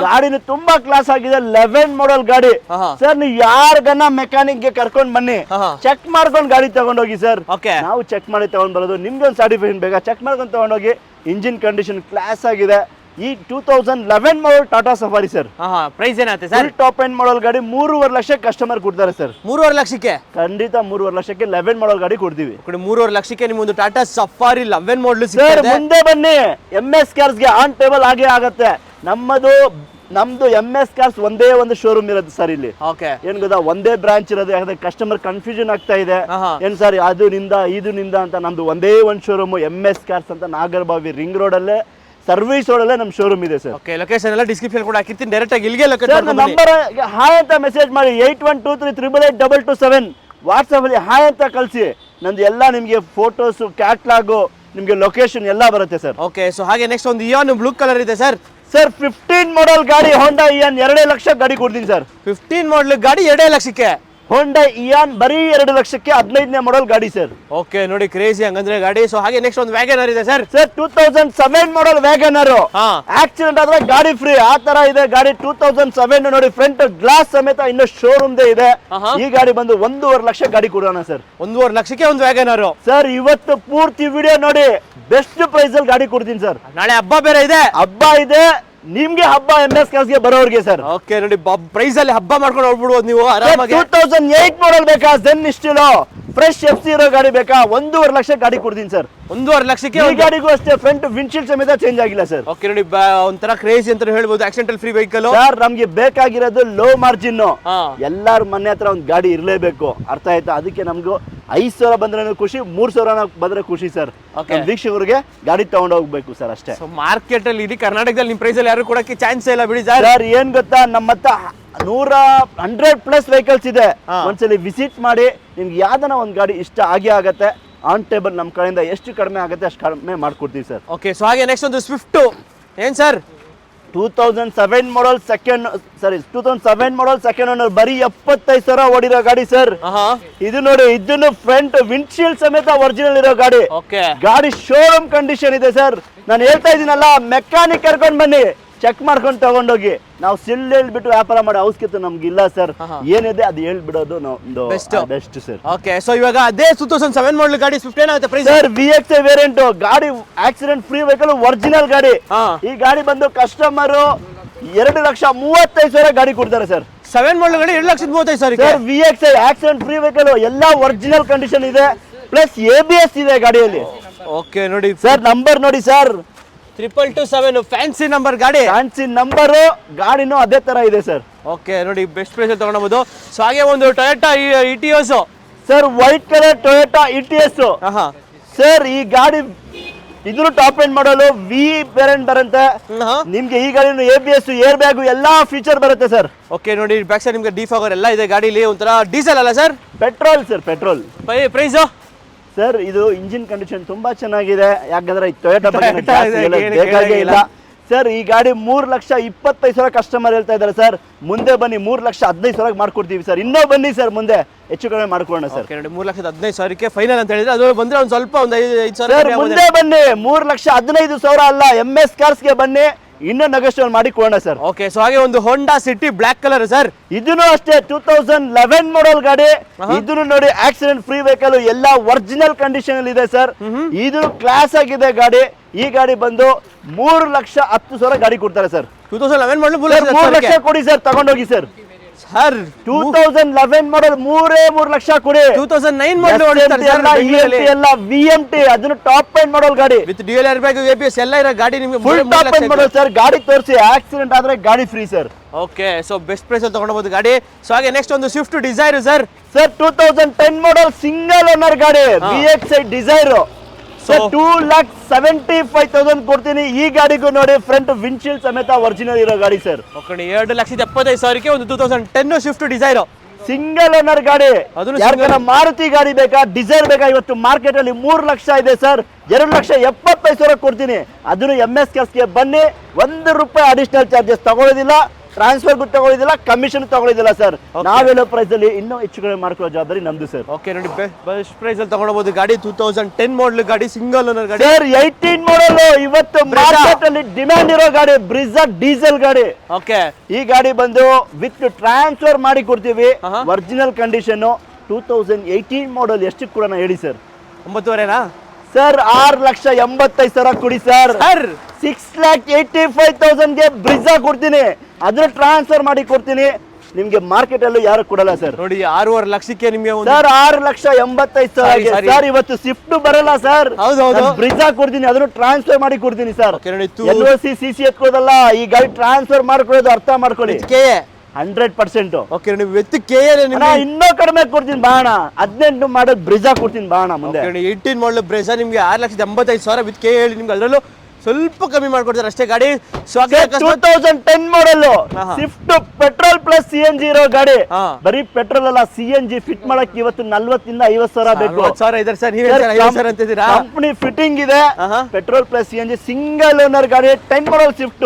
ಗಾಡಿನ ತುಂಬಾ ಕ್ಲಾಸ್ ಆಗಿದೆ. 11 ಮಾಡೆಲ್ ಗಾಡಿ ಸರ್. ನೀವು ಯಾರಿಗನ್ನ ಮೆಕ್ಯಾನಿಕ್ ಗೆ ಕರ್ಕೊಂಡ್ ಬನ್ನಿ, ಚೆಕ್ ಮಾಡ್ಕೊಂಡು ಗಾಡಿ ತಗೊಂಡೋಗಿ ಸರ್. ನಾವು ಚೆಕ್ ಮಾಡಿ ತಗೊಂಡ್ ಬರೋದು. ನಿಮ್ಗೆ ಒಂದು ಸರ್ಟಿಫಿಕೇಟ್ ಬೇಕಾ? ಚೆಕ್ ಮಾಡ್ಕೊಂಡು ತಗೊಂಡೋಗಿ. ಇಂಜಿನ್ ಕಂಡೀಷನ್ ಕ್ಲಾಸ್ ಆಗಿದೆ. ಈ 2011 model Tata Safari sir. Price ಏನಾಗುತ್ತೆ ಸರ್? ಟಾಪ್ ಎಂಡ್ ಮಾಡೆಲ್ ಗಾಡಿ 3.5 ಲಕ್ಷ ಕಸ್ಟಮರ್ ಕೊಡ್ತಾರೆ ಸರ್. 3.5 ಲಕ್ಷಕ್ಕೆ? ಖಂಡಿತ 3.5 ಲಕ್ಷಕ್ಕೆ 11 ಮಾಡೆಲ್ ಗಾಡಿ ಕೊಡ್ತೀವಿ. 3.5 ಲಕ್ಷಕ್ಕೆ ನಿಮ್ಮೊಂದು ಟಾಟಾ ಸಫಾರಿ 11 ಮಾಡೆಲ್ ಸರ್. ಮುಂದೆ ಬನ್ನಿ, MS ಕಾರ್ಸ್ ಗೆ ಆನ್ ಟೇಬಲ್ ಆಗೇ ಆಗತ್ತೆ. ನಮ್ದು MS ಕಾರ್ಸ್ ಒಂದೇ ಒಂದು ಶೋರೂಮ್ ಇರೋದು ಸರ್ ಇಲ್ಲಿ. ಏನ್ ಗೊತ್ತಾ, ಒಂದೇ ಬ್ರಾಂಚ್ ಇರೋದು. ಯಾಕಂದ್ರೆ ಕಸ್ಟಮರ್ ಕನ್ಫ್ಯೂಷನ್ ಆಗ್ತಾ ಇದೆ, ಏನ್ ಸರ್ ಅದು ನಿಂದ ಇದು ನಿಂದ ಅಂತ. ನಮ್ದು ಒಂದೇ ಒಂದು ಶೋರೂಮ್ MS ಕಾರ್ಸ್ ಅಂತ, ನಾಗರಬಾವಿ ರಿಂಗ್ ರೋಡ್ ಅಲ್ಲೇ, ಸರ್ವಿಸ್ ರೋಡಲ್ಲೇ ನಮ್ಮ ಶೋರೂಮ್ ಇದೆ ಸರ್. ಓಕೆ, ಲೊಕೇಶನ್ ಎಲ್ಲ ಡಿಸ್ಕ್ರಿಪ್ಷನ್ ಕೂಡ ಹಾಕಿರ್ತೀನಿ, ಡೈರೆಕ್ಟ್ ಆಗಿ ಇಲ್ಲಿಗೆ ಲೊಕೇಶನ್. ನಂಬರ್ ಹಾಯ್ ಅಂತ ಮೆಸೇಜ್ ಮಾಡಿ 8123888227 ವಾಟ್ಸ್ಆಪ್ ಅಲ್ಲಿ ಹಾಯ್ ಅಂತ ಕಳಿಸಿ. ನಂದು ಎಲ್ಲ ನಿಮಗೆ ಫೋಟೋಸ್, ಕ್ಯಾಟ್ಲಾಗು, ನಿಮಗೆ ಲೊಕೇಶನ್ ಎಲ್ಲ ಬರುತ್ತೆ ಸರ್. ಓಕೆ, ಸೊ ಹಾಗೆ ನೆಕ್ಸ್ಟ್ ಒಂದು ಇಯಾನ್ ಬ್ಲೂ ಕಲರ್ ಇದೆ ಸರ್. ಸರ್ 15 ಮಾಡೆಲ್ ಗಾಡಿ ಹೋಂಡಾ ಇಯಾನ್ 2 ಲಕ್ಷ ಗಾಡಿ ಕೊಡ್ತೀನಿ ಸರ್. 15 ಮಾಡೆಲ್ ಗಾಡಿ 2 ಲಕ್ಷಕ್ಕೆ ಹೋಂಡಾ ಇಯಾನ್ ಬರೀ 2 ಲಕ್ಷಕ್ಕೆ 15ನೇ ಮಾಡೆಲ್ ಗಾಡಿ ಸರ್. ಓಕೆ ನೋಡಿ, ಕ್ರೇಜಿ ಹಂಗಂದ್ರೆ ಗಾಡಿ. ಸೊ ಹಾಗೆ ನೆಕ್ಸ್ಟ್ ಒಂದು ವ್ಯಾಗನರ್ ಇದೆ ಸರ್. 2007 ಮಾಡೆಲ್ ವ್ಯಾಗನರ್. ಆಕ್ಸಿಡೆಂಟ್ ಆದ್ರೆ ಗಾಡಿ ಫ್ರೀ, ಆ ತರ ಇದೆ ಗಾಡಿ. 2007 ನೋಡಿ, ಫ್ರಂಟ್ ಗ್ಲಾಸ್ ಸಮೇತ ಇನ್ನು ಶೋರೂಮ್ ಇದೆ. ಈ ಗಾಡಿ ಬಂದು 1.5 ಲಕ್ಷ ಗಾಡಿ ಕೊಡೋಣ ಸರ್. 1.5 ಲಕ್ಷಕ್ಕೆ ಒಂದು ವ್ಯಾಗನರ್ ಸರ್. ಇವತ್ತು ಪೂರ್ತಿ ವಿಡಿಯೋ ನೋಡಿ, ಬೆಸ್ಟ್ ಪ್ರೈಸ್ ಅಲ್ಲಿ ಗಾಡಿ ಕೊಡ್ತೀನಿ ಸರ್. ನಾಳೆ ಹಬ್ಬ ಬೇರೆ ಇದೆ. ಹಬ್ಬ ಇದೆ ನಿಮ್ಗೆ, ಹಬ್ಬ MS ಕಾರ್ಸ್ಗೆ ಬರೋರ್ಗೆ ಸರ್. ಓಕೆ ನೋಡಿ, ಪ್ರೈಸ್ ಅಲ್ಲಿ ಹಬ್ಬ ಮಾಡ್ಕೊಂಡು ಹೋಗ್ಬಿಡ್ಬೋದು ನೀವು ಆರಾಮಾಗಿ. 2008 ಮಾಡೆಲ್ ಬೇಕಾ? ಜೆನ್ ಇಸ್ಟಿಲೋ ಫ್ರೆಶ್ FC ಇರೋ ಗಾಡಿ ಬೇಕಾ? 1.5 ಲಕ್ಷ ಗಾಡಿ ಕೊಡ್ತೀನಿ ಸರ್. 1.5 ಲಕ್ಷಕ್ಕೆ ಈ ಗಾಡಿಗೂ ಅಷ್ಟೇ, ಫ್ರಂಟ್ ವಿಂಡ್ಶೀಲ್ಡ್ ಸಮೇತ ಚೇಂಜ್ ಆಗಿಲ್ಲ ಸರ್. ಓಕೆ ನೋಡಿ, ಒಂಥರ ಕ್ರೇಜಿ ಅಂತ ಹೇಳ್ಬೋದು, ಆಕ್ಸಿಡೆಂಟಲ್ ಫ್ರೀ ವೆಹಿಕಲ್ ಸರ್. ನಮ್ಗೆ ಬೇಕಾಗಿರೋದು ಲೋ ಮಾರ್ಜಿನ್. ಎಲ್ಲಾರ ಮನೆ ಹತ್ರ ಒಂದು ಗಾಡಿ ಇರ್ಲೇಬೇಕು, ಅರ್ಥ ಆಯ್ತಾ? ಅದಕ್ಕೆ ನಮ್ಗೂ 5,000 ಬಂದ್ರೆ ಖುಷಿ, 3,000 ಬಂದ್ರೆ ಖುಷಿ ಸರ್. ವೀಕ್ಷಕರಿಗೆ ಗಾಡಿ ತಗೊಂಡು ಹೋಗ್ಬೇಕು ಸರ್, ಅಷ್ಟೇ. ಮಾರ್ಕೆಟ್ ಅಲ್ಲಿ ಇಡೀ ಕರ್ನಾಟಕದಲ್ಲಿ ನಿಮ್ ಪ್ರೈಸ್ ಅಲ್ಲಿ ಯಾರು ಕೊಡಕ್ಕೆ ಚಾನ್ಸ್ ಇಲ್ಲ ಬಿಡಿ ಸರ್. ಏನ್ ಗೊತ್ತಾ, ನಮ್ಮ ಹತ್ರ 100+ ವೆಹಿಕಲ್ಸ್ ಇದೆ. ಒಂದ್ಸಲಿ ವಿಸಿಟ್ ಮಾಡಿ, ನಿಮ್ಗೆ ಯಾವ್ದನ ಒಂದ್ ಗಾಡಿ ಇಷ್ಟ ಆಗೇ ಆಗತ್ತೆ. ಆನ್ ಟೇಬಲ್ ನಮ್ಮ ಕಡೆಯಿಂದ ಎಷ್ಟು ಕಡಿಮೆ ಆಗುತ್ತೆ ಅಷ್ಟು ಕಡಿಮೆ ಮಾಡ್ಕೊಡ್ತೀವಿ ಸರ್. ಓಕೆ, ಸೊ ಹಾಗೆ ನೆಕ್ಸ್ಟ್ ಒಂದು ಸ್ವಿಫ್ಟ್ ಏನ್ ಸರ್? 2007 ಮಾಡಲ್ ಸೆಕೆಂಡ್ ಓನರ್, ಬರೀ 75,000 ಓಡಿರೋ ಗಾಡಿ ಸರ್. ಇದು ನೋಡಿ, ಇದನ್ನು ಫ್ರಂಟ್ ವಿಂಡ್ಶೀಲ್ಡ್ ಸಮೇತ ಒರಿಜಿನಲ್ ಇರೋ ಗಾಡಿ. ಗಾಡಿ ಶೋರೂಮ್ ಕಂಡೀಷನ್ ಇದೆ ಸರ್. ನಾನು ಹೇಳ್ತಾ ಇದೀನಲ್ಲ, ಮೆಕ್ಯಾನಿಕ್ ಕರ್ಕೊಂಡ್ ಬನ್ನಿ, ಚೆಕ್ ಮಾಡ್ಕೊಂಡು ತಗೊಂಡೋಗಿ. ನಾವು ಸಿಲ್ ಹೇಳ್ಬಿಟ್ಟು ವ್ಯಾಪಾರ ಮಾಡೋ ಅವಶ್ಯಕತೆ ನಮ್ಗೆ ಇಲ್ಲ ಸರ್. ಏನಿದೆ ಅದು ಹೇಳ್ಬಿಡೋದು ಬೆಸ್ಟ್ ಸರ್. ಓಕೆ, ಸೊ ಇವಾಗ ಅದೇ 2007 ಮಾಡಲ್ ಗಾಡಿ ಸ್ವಿಫ್ಟ್ ಏನಾಗುತ್ತೆ ಪ್ರೈಸ್ ಸರ್? VXI ವೇರಿಯಂಟ್ ಗಾಡಿ, ಆಕ್ಸಿಡೆಂಟ್ ಫ್ರೀ ವೆಹಿಕಲ್, ಒರಿಜಿನಲ್ ಗಾಡಿ. ಈ ಗಾಡಿ ಬಂದು ಕಸ್ಟಮರ್ 2,35,000 ಗಾಡಿ ಕೊಡ್ತಾರೆ ಸರ್. 7 ಮಾಡಲ್ ಗಾಡಿ 2,35,000 sir. VXI accident free vehicle, ಎಲ್ಲ ಒರಿಜಿನಲ್ ಕಂಡೀಷನ್ ಇದೆ, ಪ್ಲಸ್ ABS ಇದೆ ಗಾಡಿಯಲ್ಲಿ. ಓಕೆ ನೋಡಿ ಸರ್, ನಂಬರ್ ನೋಡಿ ಸರ್, 227 ಫ್ಯಾನ್ಸಿ ನಂಬರ್ ಗಾಡಿ. ಫ್ಯಾನ್ಸಿ ನಂಬರ್, ಗಾಡಿನೂ ಅದೇ ತರ ಇದೆ ಸರ್. ಓಕೆ ನೋಡಿ, ಬೆಸ್ಟ್ ಪ್ರೈಸ್ ಅಲ್ಲಿ ತಗೊಳಬಹುದು. ಸೊ ಹಾಗೆ ಒಂದು Toyota Etios sir, white colour Toyota Etios sir. ಈ ಗಾಡಿ ಇದ್ರ top end model V variant ಬರುತ್ತೆ ನಿಮ್ಗೆ. ಈ ಗಾಡಿ ABS, ಏರ್ ಬ್ಯಾಗ್ ಎಲ್ಲಾ ಫೀಚರ್ ಬರುತ್ತೆ ಸರ್. ಓಕೆ ನೋಡಿ, ಬ್ಯಾಕ್ ಸೈಡ್ ನಿಮ್ಗೆ ಡಿಫಾಗರ್ ಎಲ್ಲ ಇದೆ ಗಾಡಿಲಿ. ಒಂಥರ ಡೀಸೆಲ್ ಅಲ್ಲ sir? Petrol sir, petrol. Price sir, ಇದು ಇಂಜಿನ್ ಕಂಡೀಷನ್ ತುಂಬಾ ಚೆನ್ನಾಗಿದೆ. ಯಾಕಂದ್ರೆ ಟೊಯೋಟಾ ಬೇಕಾಗೇ ಇಲ್ಲ ಸರ್. ಈ ಗಾಡಿ 3,25,000 ಕಸ್ಟಮರ್ ಹೇಳ್ತಾ ಇದ್ದಾರೆ ಸರ್. ಮುಂದೆ ಬನ್ನಿ, 3,15,000 ಮಾಡ್ಕೊಡ್ತೀವಿ ಸರ್. ಇನ್ನೂ ಬನ್ನಿ ಸರ್, ಮುಂದೆ ಹೆಚ್ಚು ಕಡಿಮೆ ಮಾಡ್ಕೊಳ್ಳೋಣ ಸರ್. 3,15,000 ಫೈನಲ್ ಅಂತ ಹೇಳಿದ್ರೆ, ಅದು ಬಂದ್ರೆ ಒಂದ್ ಸ್ವಲ್ಪ ಒಂದು 5,000 ಮುಂದೆ ಬನ್ನಿ. 3,15,000 ಅಲ್ಲ, MS ಕಾರ್ಸ್ಗೆ ಬನ್ನಿ, ಇನ್ನೂ ನೆಗೋಷಿಯೇಟ್ ಮಾಡಿ ಕೊಡೋಣ ಸರ್. ಓಕೆ, ಸೊ ಹಾಗೆ ಒಂದು Honda City black colour sir. ಇದನ್ನು ಅಷ್ಟೇ 2011 ಮಾಡಲ್ ಗಾಡಿ. ಇದನ್ನು ನೋಡಿ, ಆಕ್ಸಿಡೆಂಟ್ ಫ್ರೀ ವೆಹಿಕಲ್, ಎಲ್ಲ ಒರಿಜಿನಲ್ ಕಂಡೀಷನ್ ಅಲ್ಲಿ ಇದೆ ಸರ್. ಇದು ಕ್ಲಾಸ್ ಆಗಿದೆ ಗಾಡಿ. ಈ ಗಾಡಿ ಬಂದು 3,10,000 ಗಾಡಿ ಕೊಡ್ತಾರೆ ಸರ್. 2011 ಮಾಡಲ್ 3 ಲಕ್ಷ ಕೊಡಿ ಸರ್, ತಗೊಂಡೋಗಿ ಸರ್. ಸರ್ 2011 ಮಾಡಲ್ 3 ಲಕ್ಷ ಕೊಡಿ. 2009 ಮಾಡಲ್ ಎಲ್ಲ VMT, ಅದನ್ನು ಟಾಪ್ ಎಂಡ್ ಮಾಡಲ್ ಗಾಡಿ with dual air bag, ABS ಎಲ್ಲ ಇರೋ ಗಾಡಿ ನಿಮಗೆ full top end model sir. ಗಾಡಿ ತೋರಿಸಿ, ಆಕ್ಸಿಡೆಂಟ್ ಆದ್ರೆ ಗಾಡಿ free sir. Okay, so best price ಅಲ್ಲಿ ತಗೊಂಡಬಹುದು ಗಾಡಿ. ಸೊ ಹಾಗೆ ನೆಕ್ಸ್ಟ್ ಒಂದು Swift Dzire sir. 2010 model single owner ಗಾಡಿ, VXI ಡಿಸೈರ್. 2,75,000 ಕೊಡ್ತೀನಿ. ಈ ಗಾಡಿಗೂ ನೋಡಿ, ಫ್ರಂಟ್ ವಿಂಡ್ಶೀಲ್ಡ್ ಸಮೇತ ಒರಿಜಿನಲ್ ಇರೋ ಗಾಡಿ ಸರ್. 2,75,000 ಒಂದು 2010 ಸ್ವಿಫ್ಟ್ ಡಿಸೈರ್ ಸಿಂಗಲ್ ಓನರ್ ಗಾಡಿ. ಯಾರಿಗಾರ ಮಾರುತಿ ಗಾಡಿ ಬೇಕಾ, ಡಿಸೈರ್ ಬೇಕಾ? ಇವತ್ತು ಮಾರ್ಕೆಟ್ ಅಲ್ಲಿ 3 ಲಕ್ಷ ಇದೆ ಸರ್. 2,75,000 ಕೊಡ್ತೀನಿ. ಅದನ್ನು MS ಕಾರ್ಸ್ಗೆ ಬನ್ನಿ. ₹1 ಅಡಿಷನಲ್ ಚಾರ್ಜಸ್ ತಗೊಳ್ಳೋದಿಲ್ಲ, ಟ್ರಾನ್ಸ್ಫರ್ ತಗೊಳ್ಳೋದಿಲ್ಲ, ಕಮಿಷನ್ ತಗೊಳ್ಳೋದಿಲ್ಲ ಸರ್. ನಾವೆಲ್ಲೋ ಪ್ರೈಸ್ ಅಲ್ಲಿ ಇನ್ನೂ ಹೆಚ್ಚು ಕಡಿಮೆ ಮಾಡ್ಕೊಳ್ಳೋ ಜವಾಬ್ದಾರಿ ನಮ್ದು ಸರ್. ಓಕೆ ನೋಡಿ, ಬೆಸ್ಟ್ ಪ್ರೈಸ್ ಅಲ್ಲಿ ತಗೊಳ್ಳಬಹುದು ಗಾಡಿ. 2010 ಮಾಡಲ್ ಗಾಡಿ, ಸಿಂಗಲ್ ಓನರ್ ಗಾಡಿ ಸರ್. 18 ಮಾಡಲ್ ಇವತ್ತು ಮಾರ್ಕೆಟ್ ಅಲ್ಲಿ ಡಿಮ್ಯಾಂಡ್ ಇರೋ ಗಾಡಿ, ಬ್ರಿಜಾ ಡೀಸೆಲ್ ಗಾಡಿ. ಓಕೆ, ಈ ಗಾಡಿ ಬಂದು ವಿತ್ ಟ್ರಾನ್ಸ್ಫರ್ ಮಾಡಿ ಕೊಡ್ತೀವಿ, ಒರಿಜಿನಲ್ ಕಂಡೀಷನ್. 2018 ಮಾಡಲ್ ಎಷ್ಟು ಕೊಡೋಣ ಹೇಳಿ ಸರ್? 9,500 ಸರ್. 6,85,000 ಕೊಡಿ ಸರ್. 6,85,000ಗೆ ಬ್ರಿಜಾ ಕೊಡ್ತೀನಿ, ಅದನ್ನ ಟ್ರಾನ್ಸ್ಫರ್ ಮಾಡಿ ಕೊಡ್ತೀನಿ. ನಿಮ್ಗೆ ಮಾರ್ಕೆಟ್ ಅಲ್ಲೂ ಯಾರು ಕೊಡಲ್ಲ ಸರ್. ನೋಡಿ, 6.5 ಲಕ್ಷಕ್ಕೆ ನಿಮ್ಗೆ ಸರ್ 6,85,000 ಸರ್. ಇವತ್ತು ಸ್ವಿಫ್ಟ್ ಬರಲ್ಲ ಸರ್, ಬ್ರಿಜಾ ಕೊಡ್ತೀನಿ, ಅದನ್ನು ಟ್ರಾನ್ಸ್ಫರ್ ಮಾಡಿ ಕೊಡ್ತೀನಿ ಸರ್. LOC CC ಎತ್ಕೋದಲ್ಲ, ಈ ಗಾಡಿ ಟ್ರಾನ್ಸ್ಫರ್ ಮಾಡ್ಕೊಳ್ಳೋದು ಅರ್ಥ ಮಾಡ್ಕೊಳ್ಳಿ. 100%. ಓಕೆ, ನೀವು ವಿತ್ ಇನ್ನೂ ಕಡಿಮೆ ಕೊಡ್ತೀನಿ ಬಾಣ. 18 ಮಾಡಲ್ ಬ್ರಿಜಾ ಕೊಡ್ತೀನಿ ಬಾಣ ಮುಂದೆ. 18 ಮಾಡಲ್ ಬ್ರಿಜಾ ನಿಮ್ಗೆ 6,85,000 ವಿತ್ KA ಹೇಳಿ ನಿಮ್ಗೆ ಅದರಲ್ಲೂ ಸ್ವಲ್ಪ ಕಮ್ಮಿ ಮಾಡ್ಕೊಡ್ತಾರೆ ಅಷ್ಟೇ ಗಾಡಿ. 2010 ಮಾಡಲ್ ಸ್ವಿಫ್ಟ್ ಪೆಟ್ರೋಲ್ ಪ್ಲಸ್ CNG ಇರೋ ಗಾಡಿ. ಬರೀ ಪೆಟ್ರೋಲ್ ಅಲ್ಲ, CNG ಫಿಟ್ ಮಾಡಕ್ಕೆ ಇವತ್ತು 40,000-50,000 ಬೇಕು. ಕಂಪನಿ ಫಿಟ್ಟಿಂಗ್ ಇದೆ. Petrol plus CNG single owner ಗಾಡಿ. 10 ಮಾಡಲ್ ಸ್ವಿಫ್ಟ್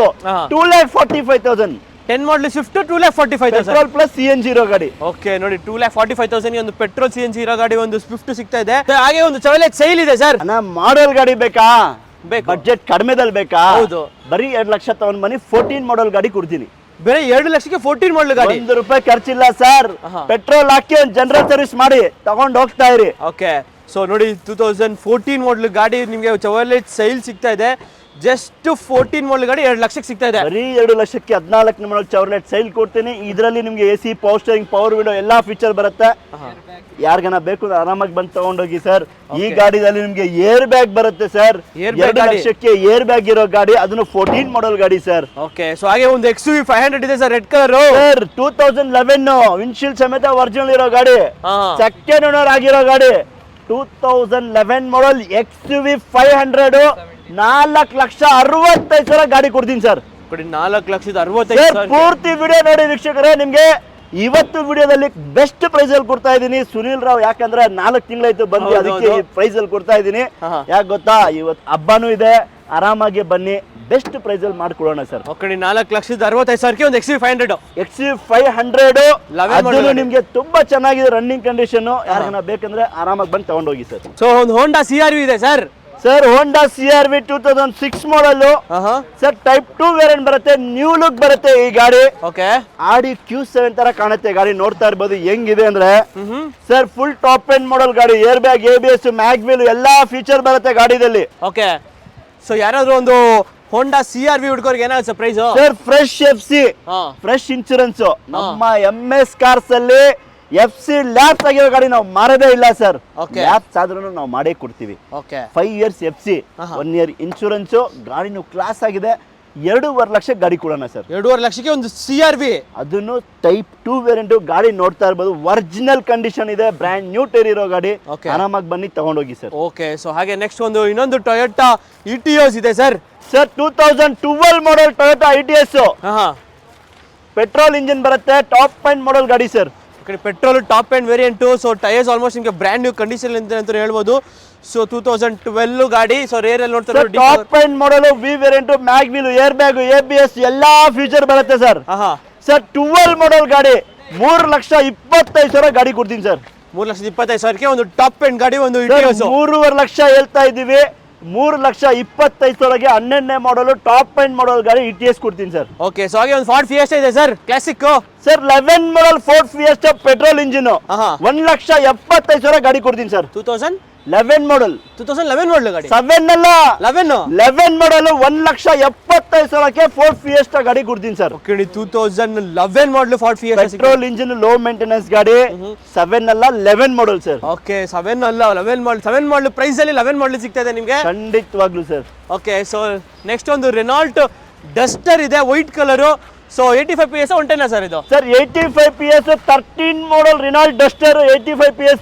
2,45,000. 10 ಮಾಡಲ್ ಸ್ವಿಫ್ಟ್ 2,45,000 ಪೆಟ್ರೋಲ್ ಪ್ಲಸ್ CNG ಇರೋ ಗಾಡಿ. ಓಕೆ ನೋಡಿ, 2,45,000 ಒಂದು ಪೆಟ್ರೋಲ್ CNG ಇರೋ ಗಾಡಿ, ಒಂದು ಸ್ವಿಫ್ಟ್ ಸಿಗ್ತಾ ಇದೆ. ಹಾಗೆ ಒಂದು ಚವಲೆಟ್ ಸೈಲ್ ಇದೆ ಸರ್. ಮಾಡಲ್ ಗಾಡಿ ಬೇಕಾ? ಬಡ್ಜೆಟ್ ಕಡಿಮೆದಲ್ಲಿ ಬೇಕಾ? ಹೌದು. ಬರೀ 2 ಲಕ್ಷ ತಗೊಂಡ್ ಬನ್ನಿ, 14 ಮಾಡಲ್ ಗಾಡಿ ಕೊಡ್ತೀನಿ. ಬೇರೆ 2 ಲಕ್ಷಕ್ಕೆ 14 ಮಾಡಲ್ ಗಾಡಿ. ₹1 ಖರ್ಚಿಲ್ಲ ಸರ್. ಪೆಟ್ರೋಲ್ ಹಾಕಿ ಒಂದು ಜನರಲ್ ಸರ್ವಿಸ್ ಮಾಡಿ ತಗೊಂಡ್ ಹೋಗ್ತಾ ಇರಿ. ಓಕೆ, ಸೊ ನೋಡಿ, 2014 ಮಾಡಲ್ ಗಾಡಿ ನಿಮ್ಗೆ ಚವಲೆಟ್ ಸೈಲ್ ಸಿಗ್ತಾ ಇದೆ. ಜಸ್ಟ್ 14 ಮಾಡಲ್ ಗಾಡಿ 2 ಲಕ್ಷಕ್ಕೆ ಸಿಗ್ತಾ ಇದೆ. ಬರೀ 2 ಲಕ್ಷಕ್ಕೆ 14 ಮಾಡಲ್ ಚವರ್ಲೆಟ್ ಸೈಲ್ ಕೊಡ್ತೀನಿ. ಇದರಲ್ಲಿ ನಿಮ್ಗೆ AC, power steering, power window ಎಲ್ಲಾ ಫೀಚರ್ ಬರುತ್ತೆ. ಯಾರಿಗನ ಬೇಕು ಆರಾಮಾಗಿ ಬಂದು ತಗೊಂಡೋಗಿ ಸರ್. ಈ ಗಾಡಿದಲ್ಲಿ ನಿಮ್ಗೆ ಏರ್ ಬ್ಯಾಗ್ ಬರುತ್ತೆ ಸರ್. 2 ಲಕ್ಷಕ್ಕೆ ಏರ್ ಬ್ಯಾಗ್ ಇರೋ ಗಾಡಿ, ಅದನ್ನು 14 ಮಾಡಲ್ ಗಾಡಿ ಸರ್. ಓಕೆ, ಸೊ ಹಾಗೆ ಒಂದು XUV 500 ಇದೆ sir, red colour sir. 2011 windshield ಸಮೇತ ಒರಿಜಿನಲ್ ಇರೋ ಗಾಡಿ, ಸೆಕೆಂಡ್ ಓನರ್ ಆಗಿರೋ ಗಾಡಿ. 2011 ಮಾಡಲ್ XUV 500 4,65,000 ಗಾಡಿ ಕೊಡ್ತೀನಿ ಸರ್. ಕೊಡಿ 4,65,000 ಸರ್ ಪೂರ್ತಿ ವಿಡಿಯೋ ನೋಡಿ ವೀಕ್ಷಕರೇ, ನಿಮ್ಗೆ ಇವತ್ತು ವಿಡಿಯೋದಲ್ಲಿ ಬೆಸ್ಟ್ ಪ್ರೈಸ್ ಅಲ್ಲಿ ಕೊಡ್ತಾ ಇದೀನಿ ಸುನಿಲ್ ರಾವ್. ಯಾಕಂದ್ರೆ 4 ತಿಂಗಳಾಯ್ತು ಬಂದು, ಅದಕ್ಕೆ ಈ ಪ್ರೈಸ್ ಅಲ್ಲಿ ಕೊಡ್ತಾ ಇದೀನಿ. ಯಾಕೆ ಗೊತ್ತಾ, ಇವತ್ತು ಹಬ್ಬನೂ ಇದೆ, ಆರಾಮಾಗಿ ಬನ್ನಿ, ಬೆಸ್ಟ್ ಪ್ರೈಸ್ ಅಲ್ಲಿ ಮಾಡ್ಕೊಡೋಣ ಸರ್. ಓಕೆ 4,65,000 ಒಂದು XV500 ಅದನ್ನು ನಿಮ್ಗೆ ತುಂಬಾ ಚೆನ್ನಾಗಿದೆ ರನ್ನಿಂಗ್ ಕಂಡೀಷನ್. ಯಾರಿಗಾನ ಬೇಕಂದ್ರೆ ಆರಾಮಾಗಿ ಬಂದು ತಗೊಂಡೋಗಿ ಸರ್. ಸೊ ಒಂದು ಹೋಂಡಾ CRV ಇದೆ sir. Sir Honda CRV 2006 model sir, type 2 variant ಬರುತ್ತೆ, ನ್ಯೂ ಲುಕ್ ಬರುತ್ತೆ ಈ ಗಾಡಿ. ಓಕೆ ಆಡಿ Q7 ತರ ಕಾಣುತ್ತೆ ಗಾಡಿ. ನೋಡ್ತಾ ಇರ್ಬೋದು ಹೆಂಗಿದೆ ಅಂದ್ರೆ sir, full top end model ಗಾಡಿ. ಏರ್ ಬ್ಯಾಗ್, ABS, ಮ್ಯಾಗ್ವಿಲ್ ಎಲ್ಲಾ ಫೀಚರ್ ಬರುತ್ತೆ ಗಾಡಿದಲ್ಲಿ. ಓಕೆ ಸೊ ಯಾರಾದ್ರೂ ಒಂದು ಹೋಂಡಾ CRV ಹುಡ್ಕೋರ್ಗೆ ಏನಾಗುತ್ತೆ price sir? Fresh FC, fresh insurance. ನಮ್ಮ MS ಕಾರ್ಸ್ ಅಲ್ಲಿ FC ಲ್ಯಾಪ್ಸ್ ಆಗಿರೋ ಗಾಡಿ ನಾವು ಮಾರದೇ ಇಲ್ಲ ಸರ್. ಲ್ಯಾಪ್ಸ್ ಆದ್ರೂ ನಾವು ಮಾಡೇ ಕೊಡ್ತೀವಿ. 5 years FC, 1 year ಇನ್ಶೂರೆನ್ಸ್. ಗಾಡಿನೂ ಕ್ಲಾಸ್ ಆಗಿದೆ. 2.5 ಲಕ್ಷ ಗಾಡಿ ಕೊಡೋಣ ಸರ್. 2.5 ಲಕ್ಷಕ್ಕೆ ಒಂದು CRV, ಅದನ್ನು ಟೈಪ್ 2 ವೇರಿಯಂಟ್ ಗಾಡಿ. ನೋಡ್ತಾ ಇರ್ಬೋದು ಒರಿಜಿನಲ್ ಕಂಡೀಷನ್ ಇದೆ, ಬ್ರ್ಯಾಂಡ್ ನ್ಯೂ ಟೈರ್ ಇರೋ ಗಾಡಿ. ಆರಾಮಾಗಿ ಬನ್ನಿ ತಗೊಂಡೋಗಿ ಸರ್. ಓಕೆ ಸೊ ಹಾಗೆ ನೆಕ್ಸ್ಟ್ ಇನ್ನೊಂದು ಟೊಯೋಟಾ ETOS ಇದೆ sir. Sir 2012 model Toyota ETS, petrol engine ಬರುತ್ತೆ, ಟಾಪ್ ಎಂಡ್ ಮಾಡಲ್ ಗಾಡಿ sir. Petrol top end variant. So tyres almost ನಿಮಗೆ ಬ್ರ್ಯಾಂಡ್ ನ್ಯೂ ಕಂಡೀಷನ್ ಅಂತ ಹೇಳ್ಬೋದು. ಸೊ 2012 ಗಾಡಿ. ಸೊ ರೇರ್ ಅಲ್ಲಿ ನೋಡ್ತಾರೆ top end model, V variant, mag wheel, air bag, ABS ಎಲ್ಲಾ feature ಬರುತ್ತೆ ಸರ್. ಸರ್ 12 ಮಾಡಲ್ ಗಾಡಿ, 3,25,000 ಗಾಡಿ ಕೊಡ್ತೀನಿ ಸರ್. 3,25,000 ಒಂದು ಟಾಪ್ ಎಂಡ್ ಗಾಡಿ, ಒಂದು ETOS. 3.5 ಲಕ್ಷ ಹೇಳ್ತಾ ಇದೀವಿ. 3,25,000 11ನೇ ಮಾಡಲ್ ಟಾಪ್ ಎಂಡ್ ಮಾಡಲ್ ಗಾಡಿ ETS ಕೊಡ್ತೀನಿ ಸರ್. ಓಕೆ ಸೊ ಹಾಗೆ ಒಂದು ಫಾರ್ಡ್ ಫಿಯೆಸ್ಟಾ ಇದೆ ಸರ್, ಕ್ಲಾಸಿಕ್. ಸರ್ 11 ಮಾಡಲ್ ಫೋರ್ಡ್ ಫಿಯೆಸ್ಟಾ ಪೆಟ್ರೋಲ್ ಇಂಜಿನ್, 1,75,000 ಗಾಡಿ ಕೊಡ್ತೀನಿ ಸರ್. 2011 ಮಾಡಲ್, 2011 ಮಾಡಲ್ ಗಾಡಿ. 7 ಅಲ್ಲ, 11 ಮಾಡಲ್, 1,75,000 ಫೋರ್ಡ್ ಫಿಯೆಸ್ಟಾ ಗಾಡಿ ಕೊಡ್ತೀನಿ sir. Okay 2011 model Ford Fiesta petrol engine, low maintenance ಗಾಡಿ. 7 ಅಲ್ಲ 11 ಮಾಡಲ್ ಸರ್. ಓಕೆ 7 ಅಲ್ಲ 11 ಮಾಡಲ್. 7 ಮಾಡಲ್ ಪ್ರೈಸ್ ಅಲ್ಲಿ 11 ಮಾಡಲ್ ಸಿಗ್ತಾ ಇದೆ ನಿಮಗೆ ಖಂಡಿತವಾಗ್ಲೂ ಸರ್. ಓಕೆ ಸೊ ನೆಕ್ಸ್ಟ್ ಒಂದು ರೆನಾಲ್ಟ್ ಡಸ್ಟರ್ ಇದೆ, white colour. So 85 PS 110 sir ಇದು. Sir 85 PS 13 model Renault Duster 85 PS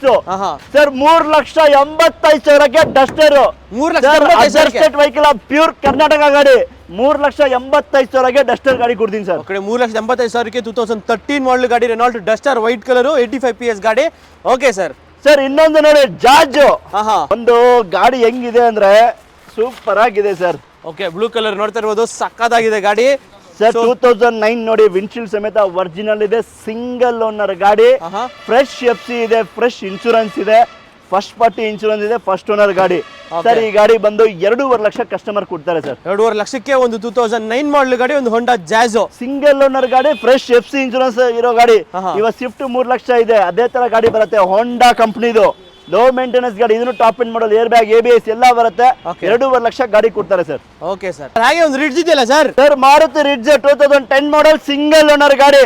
sir. 3,85,000 Duster. 3,85,000 vehicle, pure Karnataka ಗಾಡಿ. 3,85,000 ಡಸ್ಟರ್ ಗಾಡಿ ಕೊಡ್ತೀನಿ ಸರ್. 3,85,000 2013 ಮಾಡಲ್ ಗಾಡಿ, Renault Duster white colour, 85 PS ಗಾಡಿ. Okay sir. ಸರ್ ಇನ್ನೊಂದು ನೋಡಿ, ಜಾಜ್. ಒಂದು ಗಾಡಿ ಹೆಂಗಿದೆ ಅಂದ್ರೆ ಸೂಪರ್ ಆಗಿದೆ ಸರ್. ಓಕೆ ಬ್ಲೂ ಕಲರ್ ನೋಡ್ತಾ ಇರ್ಬೋದು, ಸಕ್ಕದಾಗಿದೆ ಗಾಡಿ ಸರ್. 2009 ನೋಡಿ, ವಿಂಡ್ಶೀಲ್ಡ್ ಸಮೇತ ಒರಿಜಿನಲ್ ಇದೆ, ಸಿಂಗಲ್ ಓನರ್ ಗಾಡಿ. ಫ್ರೆಶ್ FC ಇದೆ, ಫ್ರೆಶ್ ಇನ್ಶೂರೆನ್ಸ್ ಇದೆ, ಫಸ್ಟ್ ಪಾರ್ಟಿ ಇನ್ಶೂರೆನ್ಸ್ ಇದೆ, ಫಸ್ಟ್ ಓನರ್ ಗಾಡಿ ಸರ್. ಈ ಗಾಡಿ ಬಂದು 2.5 ಲಕ್ಷ ಕಸ್ಟಮರ್ ಕೊಡ್ತಾರೆ ಸರ್. 2.5 ಲಕ್ಷಕ್ಕೆ ಒಂದು 2009 ಮಾಡಲ್ ಗಾಡಿ, ಒಂದು ಹೋಂಡಾ ಜಾಜ್ ಸಿಂಗಲ್ ಓನರ್ ಗಾಡಿ, ಫ್ರೆಶ್ FC ಇನ್ಶೂರೆನ್ಸ್ ಇರೋ ಗಾಡಿ. ಇವತ್ತು ಸ್ವಿಫ್ಟ್ 3 ಲಕ್ಷ ಇದೆ, ಅದೇ ತರ ಗಾಡಿ ಬರುತ್ತೆ, ಹೋಂಡಾ ಕಂಪ್ನಿದು, ಲೋ ಮೇಂಟೆನೆನ್ಸ್ ಗಾಡಿ. ಇದನ್ನು ಟಾಪ್ ಎಂಡ್ ಮಾಡಲ್, ಏರ್ ಬ್ಯಾಗ್, ABS ಎಲ್ಲ ಬರುತ್ತೆ. 2.5 ಲಕ್ಷ ಗಾಡಿ ಕೊಡ್ತಾರೆ ಸರ್. Okay sir. ಹಾಗೆ ಒಂದು ರಿಡ್ಜ್ ಇದೆಯಲ್ಲ sir. Sir Maruti ridge 2010 model single owner ಗಾಡಿ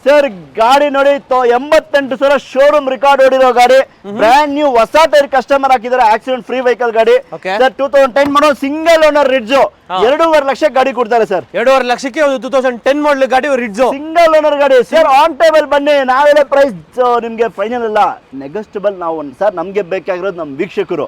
ಸರ್. ಗಾಡಿ ನೋಡಿ 88,000 ಶೋರೂಮ್ ರೆಕಾರ್ಡ್ ಹೊಡಿರೋ ಗಾಡಿ, ಬ್ರ್ಯಾಂಡ್ ನ್ಯೂ ಹೊಸ ಟೈರ್ ಕಸ್ಟಮರ್ ಹಾಕಿದ್ದಾರೆ, ಆಕ್ಸಿಡೆಂಟ್ ಫ್ರೀ ವೆಹಿಕಲ್ ಗಾಡಿ sir. 2010 model single owner ridge, 2.5 lakh ಗಾಡಿ ಕೊಡ್ತಾರೆ ಸರ್. 2.5 ಲಕ್ಷಕ್ಕೆ ಒಂದು 2010 ಮಾಡಲ್ ಗಾಡಿ ರಿಡ್ಜ್ ಸಿಂಗಲ್ ಓನರ್ ಗಾಡಿ ಸರ್. ಆನ್ ಟೇಬಲ್ ಬನ್ನಿ, ನಾವೆಲ್ಲ ಪ್ರೈಸ್ ನಿಮ್ಗೆ ಫೈನಲ್ ಅಲ್ಲ, ನೆಗೋಸ್ಟಬಲ್. ನಾವು ಸರ್ ನಮ್ಗೆ ಬೇಕಾಗಿರೋದು ನಮ್ಮ ವೀಕ್ಷಕರು,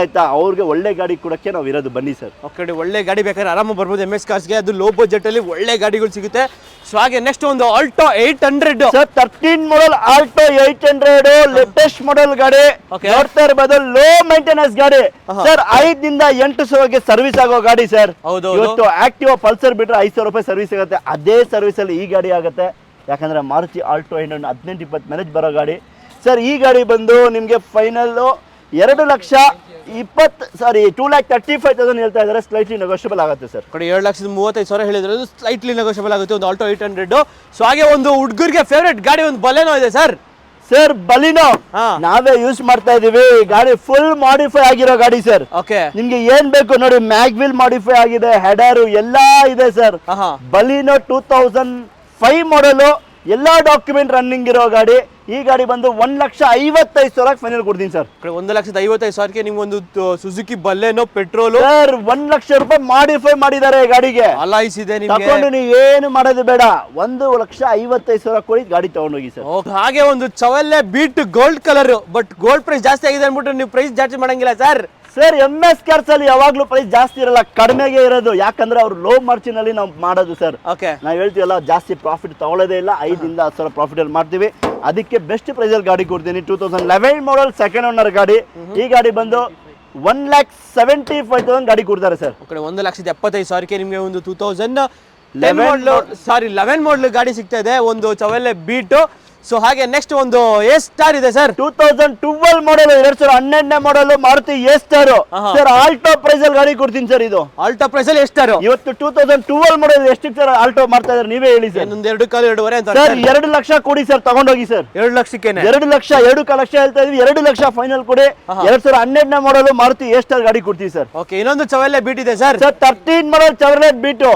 ಆಯ್ತಾ, ಅವ್ರಿಗೆ ಒಳ್ಳೆ ಗಾಡಿ ಕೊಡಕ್ಕೆ ನಾವು ಇರೋದು. ಬನ್ನಿ ಸರ್. ಓಕೆ ಒಳ್ಳೆ ಗಾಡಿ ಬೇಕಾದ್ರೆ ಆರಾಮ ಬರ್ಬೋದು MS ಕಾರ್ಸ್ಗೆ, ಅದು ಲೋ ಬಜೆಟ್ ಅಲ್ಲಿ ಒಳ್ಳೆ ಗಾಡಿಗಳು ಸಿಗುತ್ತೆ. ಸೊ ಹಾಗೆ ನೆಕ್ಸ್ಟ್ ಒಂದು ಆಲ್ಟೋ 800 ಸರ್. 13 ಮಾಡಲ್ ಆಲ್ಟೋ 800 ಲೇಟೆಸ್ಟ್ ಮಾಡಲ್ ಗಾಡಿ. ನೋಡ್ತಾ ಇರ್ಬೋದು, ಲೋ ಮೇಂಟೆನೆನ್ಸ್ ಗಾಡಿ ಸರ್. 5 ದಿಂದ 8 ಸಾವಿರಕ್ಕೆ ಸರ್ವಿಸ್ ಆಗೋ ಗಾಡಿ ಸರ್. ಇವತ್ತು ಆಕ್ಟಿವ್ ಪಲ್ಸರ್ ಬಿಟ್ರೆ 5,000 ರೂಪಾಯಿ ಸರ್ವಿಸ್ ಆಗುತ್ತೆ, ಅದೇ ಸರ್ವಿಸ್ ಅಲ್ಲಿ ಈ ಗಾಡಿ ಆಗುತ್ತೆ. ಯಾಕಂದ್ರೆ ಮಾರುತಿ ಆಲ್ಟೋ 800 18-20 ಮೈಲೇಜ್ ಬರೋ ಗಾಡಿ ಸರ್. ಈ ಗಾಡಿ ಬಂದು ನಿಮ್ಗೆ ಫೈನಲ್ 2,35,000 ಹೇಳ್ತಾ ಇದ್ದಾರೆ, ಸ್ಲೈಟ್ಲಿ ನೆಗೋಷಿಯಬಲ್ ಆಗುತ್ತೆ ಸರ್. 2,35,000 ಹೇಳಿದ್ರೆ ಸ್ಲೈಟ್ಲಿ ನೆಗೋಷಿಯಬಲ್ ಆಗುತ್ತೆ ಒಂದು ಆಲ್ಟೋ 800. ಸೊ ಹಾಗೆ ಒಂದು ಹುಡುಗರಿಗೆ ಫೇವರೇಟ್ ಗಾಡಿ ಒಂದು ಬಲೆನೋ ಇದೆ ಸರ್. ಸರ್ ಬಲಿನೋ ನಾವೇ ಯೂಸ್ ಮಾಡ್ತಾ ಇದೀವಿ. ಗಾಡಿ ಫುಲ್ ಮಾಡಿಫೈ ಆಗಿರೋ ಗಾಡಿ ಸರ್. ಓಕೆ ನಿಮ್ಗೆ ಏನ್ ಬೇಕು ನೋಡಿ, ಮ್ಯಾಗ್ವಿಲ್ ಮಾಡಿಫೈ ಆಗಿದೆ, ಹೆಡರ್ ಎಲ್ಲಾ ಇದೆ ಸರ್. ಬಲಿನೋ 2005 ಮಾಡಲು, ಎಲ್ಲಾ ಡಾಕ್ಯುಮೆಂಟ್ ರನ್ನಿಂಗ್ ಇರೋ ಗಾಡಿ. ಈ ಗಾಡಿ ಬಂದು 1,55,000 ಫೈನಲ್ ಕೊಡ್ತೀನಿ ಸರ್. 1,55,000 ನಿಮ್ಗೆ ಒಂದು Suzuki Baleno petrol sir. 1 lakh ರೂಪಾಯಿ ಮಾಡಿಫೈ ಮಾಡಿದ್ದಾರೆ ಗಾಡಿಗೆ. ಅಲಾಯ್ಸ್ ಇದೆ ನಿಮ್ಗೆ, ತಗೊಂಡು ನೀವು ಏನು ಮಾಡೋದು ಬೇಡ. 1,55,000 ಕೊಡಿ, ಗಾಡಿ ತಗೊಂಡೋಗಿ ಸರ್. ಹಾಗೆ ಒಂದು Chevrolet Beat gold colour, but gold price ಜಾಸ್ತಿ ಆಗಿದೆ ಅನ್ಬಿಟ್ಟು ನೀವು ಪ್ರೈಸ್ ಜಾಸ್ತಿ ಮಾಡಂಗಿಲ್ಲ ಸರ್. ಸರ್ MS ಕಾರ್ಸ್ ಅಲ್ಲಿ ಯಾವಾಗ್ಲೂ ಪ್ರೈಸ್ ಜಾಸ್ತಿ ಇರಲ್ಲ, ಕಡಿಮೆಗೆ ಇರೋದು. ಯಾಕಂದ್ರೆ ಅವ್ರು ಲೋ ಮಾರ್ಜಿನ್ ಅಲ್ಲಿ ನಾವು ಮಾಡೋದು ಸರ್. ಓಕೆ, ನಾವು ಹೇಳ್ತೀವಲ್ಲ ಜಾಸ್ತಿ ಪ್ರಾಫಿಟ್ ತಗೊಳ್ಳೋದೇ ಇಲ್ಲ, 5 ಇಂದ 10 ಸಾವಿರ ಪ್ರಾಫಿಟ್ ಅಲ್ಲಿ ಮಾಡ್ತೀವಿ. ಅದಕ್ಕೆ ಬೆಸ್ಟ್ ಪ್ರೈಸ್ ಅಲ್ಲಿ ಗಾಡಿ ಕೊಡ್ತೀನಿ. 2011 ಮಾಡಲ್ ಸೆಕೆಂಡ್ ಓನರ್ ಗಾಡಿ. ಈ ಗಾಡಿ ಬಂದು 1,75,000 ಗಾಡಿ ಕೊಡ್ತಾರೆ ಸರ್. 1,75,000ಕ್ಕೆ ನಿಮಗೆ ಒಂದು 2011 ಮಾಡಲ್ ಗಾಡಿ ಸಿಗ್ತಾ ಇದೆ, ಒಂದು ಚವೆಲ್ಲೆ ಬೀಟು. ಸೊ ಹಾಗೆ ನೆಕ್ಸ್ಟ್ ಒಂದು ಎ ಸ್ಟಾರ್ ಇದೆ ಸರ್, 2012 ಮಾಡಲ್, 2012ನೇ model Maruti A star sir. Alto price ಅಲ್ಲಿ ಗಾಡಿ ಕೊಡ್ತೀನಿ ಸರ್. ಇದು ಆಲ್ಟೋ ಪ್ರೈಸ್ ಅಲ್ಲಿ ಎಷ್ಟಾರು ಇವತ್ತು 2012 ಮಾಡಲ್ ಎಷ್ಟಿಗೆ ಸರ್ ಆಲ್ಟೋ ಮಾಡ್ತಾ ಇದ್ದಾರೆ ನೀವೇ ಹೇಳಿ ಸರ್. ಒಂದು 2.5-2.5 ಅಂತ ಸರ್ 2 ಲಕ್ಷ ಕೊಡಿ ಸರ್, ತಗೊಂಡೋಗಿ ಸರ್. 2 ಲಕ್ಷಕ್ಕೆ 2 ಲಕ್ಷ 2 ಲಕ್ಷ ಹೇಳ್ತಾ ಇದೀವಿ, 2 ಲಕ್ಷ ಫೈನಲ್ ಕೊಡಿ. 2012ನೇ ಮಾಡಲ್ ಮಾರುತಿ ಎ ಸ್ಟಾರ್ ಗಾಡಿ ಕೊಡ್ತೀವಿ ಸರ್. ಓಕೆ, ಇನ್ನೊಂದು ಚವೆಲ್ಲೆ ಬೀಟ್ ಇದೆ ಸರ್, 13 ಮಾಡಲ್ ಚವರ್ಲೆಟ್ ಬಿಟ್ಟು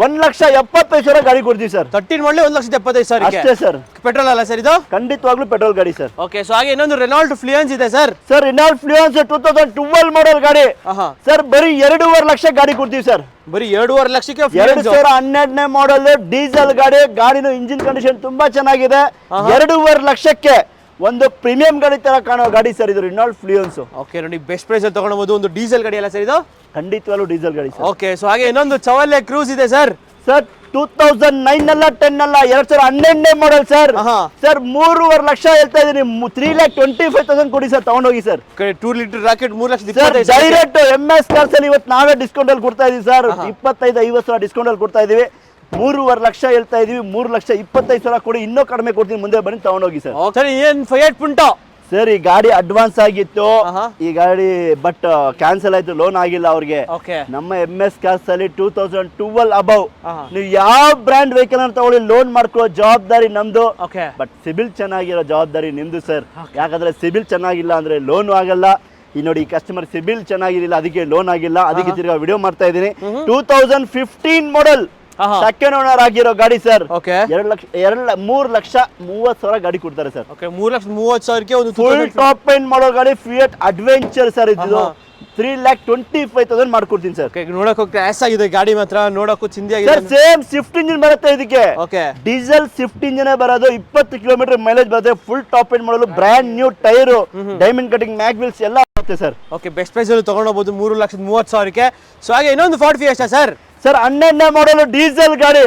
1,75,000 ಗಾಡಿ ಕೊಡ್ತೀವಿ ಸರ್. 13 ಮಾಡಲ್ 1,75,000 ಅಷ್ಟೇ ಸರ್. ಪೆಟ್ರೋಲ್ ಅಲ್ಲ ಸರ್ ಇದು? ಖಂಡಿತವಾಗ್ಲೂ ಪೆಟ್ರೋಲ್ ಗಾಡಿ ಸರ್. ಓಕೆ, ಸೊ ಹಾಗೆ ಇನ್ನೊಂದು ರೆನಾಲ್ಟ್ ಫ್ಲೂಯೆನ್ಸ್ ಇದೆ ಸರ್. ಸರ್ ರೆನಾಲ್ಟ್ ಫ್ಲೂಯೆನ್ಸ್ 2012 ಮಾಡಲ್ ಗಾಡಿ ಸರ್, ಬರೀ 2.5 ಲಕ್ಷ ಗಾಡಿ ಕೊಡ್ತೀವಿ ಸರ್. ಬರೀ 2.5 ಲಕ್ಷಕ್ಕೆ 2012ನೇ ಮಾಡಲ್ ಡೀಸೆಲ್ ಗಾಡಿ. ಗಾಡಿನ ಇಂಜಿನ್ ಕಂಡೀಷನ್ ತುಂಬಾ ಚೆನ್ನಾಗಿದೆ. 2.5 ಲಕ್ಷಕ್ಕೆ ಒಂದು ಪ್ರೀಮಿಯಂ ಗಾಡಿ ತರ ಕಾಣೋ ಗಾಡಿ ಸರ್ ಇದು ರೆನಾಲ್ಟ್ ಫ್ಲೂಯೆನ್ಸ್. ಓಕೆ, ನೋಡಿ ಬೆಸ್ಟ್ ಪ್ರೈಸ್ ಅಲ್ಲಿ ತಗೊಳ್ಬಹುದು. ಒಂದು ಡೀಸೆಲ್ ಗಾಡಿ ಅಲ್ಲ ಸರ್ ಇದು? ಖಂಡಿತವಾಗ್ಲೂ ಡೀಸೆಲ್ ಗಾಡಿ ಸರ್. ಓಕೆ, ಸೊ ಹಾಗೆ ಇನ್ನೊಂದು ಚವಲ್ಲೆ ಕ್ರೂಸ್ ಇದೆ ಸರ್. ಸರ್ 2009 ಅಲ್ಲ 10 ಅಲ್ಲ 2012ನೇ ಮಾಡಲ್ ಸರ್. ಸರ್ 3.5 ಲಕ್ಷ ಹೇಳ್ತಾ ಇದೀನಿ, 3,25,000 ಕೊಡಿ ಸರ್, ತಗೊಂಡೋಗಿ sir. 2 litre rocket 3 lakh direct MS cars ಅಲ್ಲಿ ಇವತ್ತು ನಾವೇ ಡಿಸ್ಕೌಂಟ್ ಅಲ್ಲಿ ಕೊಡ್ತಾ ಇದೀವಿ ಸರ್. 25-50 ಸಾವಿರ ಡಿಸ್ಕೌಂಟ್ ಅಲ್ಲಿ ಕೊಡ್ತಾ ಇದೀವಿ. 3.5 ಲಕ್ಷ ಹೇಳ್ತಾ ಇದೀವಿ, 3,25,000 ಕೊಡಿ, ಇನ್ನೂ ಕಡಿಮೆ ಕೊಡ್ತೀನಿ, ಮುಂದೆ ಬನ್ನಿ ತಗೊಂಡೋಗಿ ಸರ್. ಸರ್ ಏನ್ ಫೈಟ್ ಪುಂಟೋ ಸರ್ ಈ ಗಾಡಿ ಅಡ್ವಾನ್ಸ್ ಆಗಿತ್ತು, ಈ ಗಾಡಿ ಬಟ್ ಕ್ಯಾನ್ಸಲ್ ಆಯ್ತು, ಲೋನ್ ಆಗಿಲ್ಲ ಅವ್ರಿಗೆ. ನಮ್ಮ MS ಕಾರ್ಸ್ ಅಲ್ಲಿ 2012 ಅಬೌವ್ ನೀವು ಯಾವ ಬ್ರ್ಯಾಂಡ್ ವೆಹಿಕಲ್ ಅನ್ನು ತಗೊಳ್ಳಿ ಲೋನ್ ಮಾಡ್ಕೊಳ್ಳೋ ಜವಾಬ್ದಾರಿ ನಮ್ದು. ಬಟ್ ಸಿಬಿಲ್ ಚೆನ್ನಾಗಿರೋ ಜವಾಬ್ದಾರಿ ನಿಮ್ದು ಸರ್. ಯಾಕಂದ್ರೆ ಸಿಬಿಲ್ ಚೆನ್ನಾಗಿಲ್ಲ ಅಂದ್ರೆ ಲೋನ್ ಆಗಲ್ಲ. ಈ ನೋಡಿ, ಈ ಕಸ್ಟಮರ್ ಸಿಬಿಲ್ ಚೆನ್ನಾಗಿರಲಿಲ್ಲ, ಅದಕ್ಕೆ ಲೋನ್ ಆಗಿಲ್ಲ. ಅದಕ್ಕೆ ತಿರ್ಗಾ ವಿಡಿಯೋ ಮಾಡ್ತಾ ಇದೀನಿ. 2015 ಮಾಡಲ್ ಸೆಕೆಂಡ್ ಓನರ್ ಆಗಿರೋ ಗಾಡಿ ಸರ್. 3,30,000 ಗಾಡಿ ಕೊಡ್ತಾರೆ ಸರ್. 3,30,000ಕ್ಕೆ ಒಂದು ಫುಲ್ ಟಾಪ್ ಎಂಡ್ ಮಾಡೋ ಗಾಡಿ ಫಿಯಟ್ ಅಡ್ವೆಂಚರ್ ಸರ್. ಇದು 3,25,000 ಮಾಡ್ಕೊಡ್ತೀನಿ ಸರ್. ನೋಡಕ್ ಕ್ರಾಶ್ ಆಗಿದೆ ಗಾಡಿ, ಮಾತ್ರ ನೋಡಕ್ಕೂ ಚಿಂದಿ ಆಗಿದೆ ಸರ್. ಸೇಮ್ ಸ್ವಿಫ್ಟ್ ಇಂಜಿನ್ ಬರುತ್ತೆ ಇದಕ್ಕೆ. ಡೀಸೆಲ್ ಸ್ವಿಫ್ಟ್ ಇಂಜಿನ್ ಬರೋದು, 20 ಕಿಲೋಮೀಟರ್ ಮೈಲೇಜ್ ಬರುತ್ತೆ. ಫುಲ್ ಟಾಪ್ ಎಂಡ್ ಮಾಡಲು, brand new tyre, diamond cutting mag wheels ಎಲ್ಲ ಬರುತ್ತೆ ಸರ್. ಓಕೆ, ಬೆಸ್ಟ್ ಪ್ರೈಸ್ ಅಲ್ಲಿ ತಗೊಂಡೋಗ್ಬೋದು 3,30,000ಕ್ಕೆ. ಸೊ ಹಾಗೆ ಇನ್ನೊಂದು 45 ಎಷ್ಟಾ ಸರ್? ಸರ್ 12ನೇ ಮಾಡಲ್ ಡೀಸೆಲ್ ಗಾಡಿ.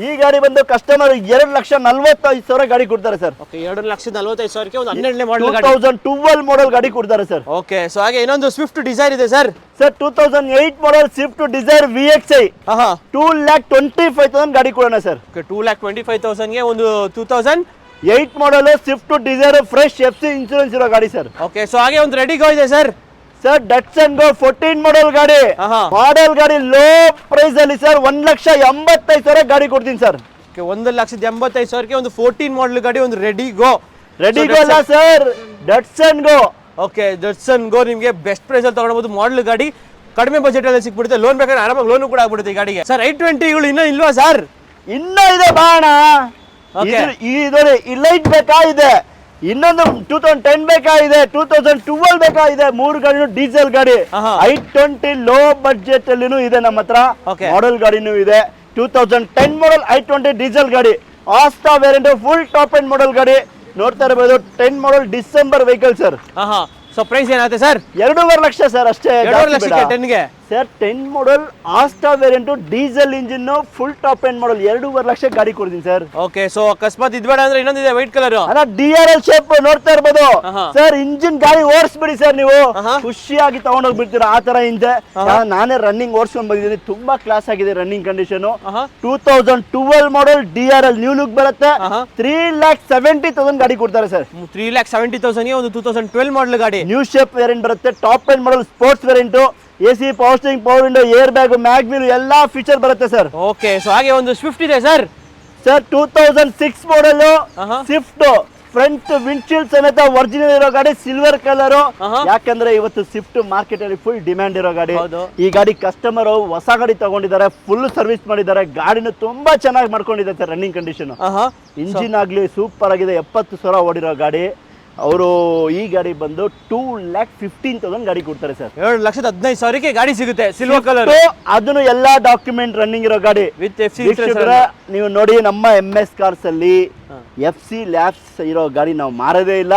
ಈ ಗಾಡಿ ಬಂದು ಕಸ್ಟಮರ್ 2,45,000 ಗಾಡಿ ಕೊಡ್ತಾರೆ ಸರ್. 2,45,000ಕ್ಕೆ ಒಂದು 12ನೇ ಮಾಡಲ್ ಗಾಡಿ, 2012 ಮಾಡಲ್ ಗಾಡಿ ಕೊಡ್ತಾರೆ ಸರ್. ಓಕೆ, ಸೊ ಹಾಗೆ ಇನ್ನೊಂದು ಸ್ವಿಫ್ಟ್ ಡಿಸೈರ್ ಇದೆ ಸರ್. ಸರ್ 2008 ಮಾಡಲ್ ಸ್ವಿಫ್ಟ್ ಡಿಸೈರ್ VXI 2,25,000 ಗಾಡಿ ಕೊಡೋಣ ಸರ್. 2,25,000ಗೆ ಒಂದು 2008 ಮಾಡಲ್ Swift Dzire fresh FC insurance ಇರೋ ಗಾಡಿ ಸರ್. ಓಕೆ, ಸೊ ಹಾಗೆ ಒಂದು ರೆಡಿ ಗೋ ಇದೆ ಸರ್. ಸರ್ ಡಟ್ಸನ್ ಗೋ 14 ಮಾಡಲ್ ಗಾಡಿ. ಮಾಡಲ್ ಗಾಡಿ ಲೋ ಪ್ರೈಸ್ ಅಲ್ಲಿ ಸರ್ 1,85,000 ಗಾಡಿ ಕೊಡ್ತೀನಿ ಸರ್. 1,85,000ಕ್ಕೆ ಒಂದು 14 ಮಾಡಲ್ ಗಾಡಿ, ಒಂದು ರೆಡಿ ಗೋ ಅಲ್ಲ ಸರ್, ಡಟ್ಸನ್ ಗೋ. ಓಕೆ, ಡಟ್ಸನ್ ಗೋ ನಿಮಗೆ ಬೆಸ್ಟ್ ಪ್ರೈಸ್ ಅಲ್ಲಿ ತಗೊಳ್ಬಹುದು. ಮಾಡಲ್ ಗಾಡಿ ಕಡಿಮೆ ಬಜೆಟ್ ಅಲ್ಲಿ ಸಿಕ್ಬಿಡುತ್ತೆ. ಲೋನ್ ಬೇಕಾದ್ರೆ ಆರಾಮಾಗಿ ಲೋನ್ ಕೂಡ ಆಗ್ಬಿಡುತ್ತೆ ಈ ಗಾಡಿಗೆ. ಸರ್ 820ಗಳು ಇನ್ನೂ ಇಲ್ವಾ ಸರ್? ಇನ್ನೂ ಇದೆ ಬಾಣ. ಈ ಲೈಟ್ ಬೇಕಾಗಿದೆ, ಇನ್ನೊಂದು 2010 ಬೇಕಾಗಿದೆ, 2012 ಬೇಕಾಗಿದೆ. 3 ಗಾಡಿನೂ ಡೀಸೆಲ್ ಗಾಡಿ. 820 ಲೋ ಬಡ್ಜೆಟ್ ಅಲ್ಲಿನೂ ಇದೆ ನಮ್ಮ ಹತ್ರ. ಮಾಡೆಲ್ ಗಾಡಿನೂ ಇದೆ. 2010 ಮಾಡಲ್ 820 ಡೀಸೆಲ್ ಗಾಡಿ, Asta variant, full top end model ಗಾಡಿ. ನೋಡ್ತಾ ಇರಬಹುದು 10 model December vehicle sir. So price ಏನಾಗುತ್ತೆ ಸರ್? 2.5 ಲಕ್ಷ ಸರ್ ಅಷ್ಟೇ. 2.5 ಲಕ್ಷಕ್ಕೆ 10ಗೆ sir 10 model Asta variant diesel engine full top end model 2.5 lakh ಗಾಡಿ ಕೊಡ್ತೀನಿ ಸರ್. ಓಕೆ, ಸೊ ಅಕಸ್ಮಾತ್ ಇದ್ಬೇಡ ಅಂದ್ರೆ ಇನ್ನೊಂದಿದೆ ವೈಟ್ ಕಲರ್, ಅಲ್ಲ DRL ಶೇಪ್ ನೋಡ್ತಾ ಇರ್ಬೋದು ಸರ್. ಇಂಜಿನ್ ಗಾಡಿ ಓಡಿಸ್ಬಿಡಿ ಸರ್, ನೀವು ಖುಷಿಯಾಗಿ ತಗೊಂಡೋಗ್ಬಿಡ್ತೀರಾ ಆ ತರ ಇಂಜೆ. ನಾನೇ ರನ್ನಿಂಗ್ ಓಡಿಸ್ಕೊಂಡ್ ಬಂದಿದ್ದೀನಿ, ತುಂಬಾ ಕ್ಲಾಸ್ ಆಗಿದೆ ರನ್ನಿಂಗ್ ಕಂಡೀಷನ್. 2012 ಮಾಡಲ್ DRL ನ್ಯೂ ಲುಕ್ ಬರುತ್ತೆ. 3,70,000 ಗಾಡಿ ಕೊಡ್ತಾರೆ ಸರ್. 3,70,000ಗೆ ಒಂದು 2012 ಮಾಡಲ್ ಗಾಡಿ, ನ್ಯೂ ಶೇಪ್ ವೇರಿಯಂಟ್ ಬರುತ್ತೆ. ಟಾಪ್ ಎಂಡ್ ಮಾಡಲ್ sports variant, AC power steering, power window, air bag, mag wheel ಎಲ್ಲಾ ಫೀಚರ್ ಬರುತ್ತೆ ಸರ್. ಓಕೆ, ಸೊ ಹಾಗೆ ಒಂದು ಸ್ವಿಫ್ಟ್ ಇದೆ ಸರ್. ಸರ್ 2006 ಮಾಡಲ್ ಸ್ವಿಫ್ಟ್, ಫ್ರಂಟ್ ವಿಂಡ್ಶೀಲ್ಡ್ ಸಮೇತ ಒರಿಜಿನಲ್ ಇರೋ ಗಾಡಿ, ಸಿಲ್ವರ್ ಕಲರ್. ಯಾಕಂದ್ರೆ ಇವತ್ತು ಸ್ವಿಫ್ಟ್ ಮಾರ್ಕೆಟ್ ಅಲ್ಲಿ ಫುಲ್ ಡಿಮ್ಯಾಂಡ್ ಇರೋ ಗಾಡಿ. ಈ ಗಾಡಿ ಕಸ್ಟಮರ್ ಹೊಸ ಗಾಡಿ ತಗೊಂಡಿದ್ದಾರೆ, ಫುಲ್ ಸರ್ವಿಸ್ ಮಾಡಿದ್ದಾರೆ. ಗಾಡಿನ ತುಂಬಾ ಚೆನ್ನಾಗಿ ಮಾಡ್ಕೊಂಡಿದ್ದಾರೆ ಸರ್. ರನ್ನಿಂಗ್ ಕಂಡೀಷನ್, ಇಂಜಿನ್ ಆಗ್ಲಿ ಸೂಪರ್ ಆಗಿದೆ. 70,000 ಓಡಿರೋ ಗಾಡಿ. ಅವರು ಈ ಗಾಡಿ ಬಂದು 2,15,000 ಗಾಡಿ ಕೊಡ್ತಾರೆ ಸರ್. 2,15,000ಕ್ಕೆ ಗಾಡಿ ಸಿಗುತ್ತೆ, ಸಿಲ್ವರ್ ಕಲರ್. ಅದನ್ನು ಎಲ್ಲಾ ಡಾಕ್ಯುಮೆಂಟ್ ರನ್ನಿಂಗ್ ಇರೋ ಗಾಡಿ ವಿತ್ FC ಇನ್ಶೂರೆನ್ಸ್. ನೀವು ನೋಡಿ, ನಮ್ಮ MS ಕಾರ್ಸ್ ಅಲ್ಲಿ FC ಲ್ಯಾಬ್ಸ್ ಇರೋ ಗಾಡಿ ನಾವು ಮಾರದೇ ಇಲ್ಲ.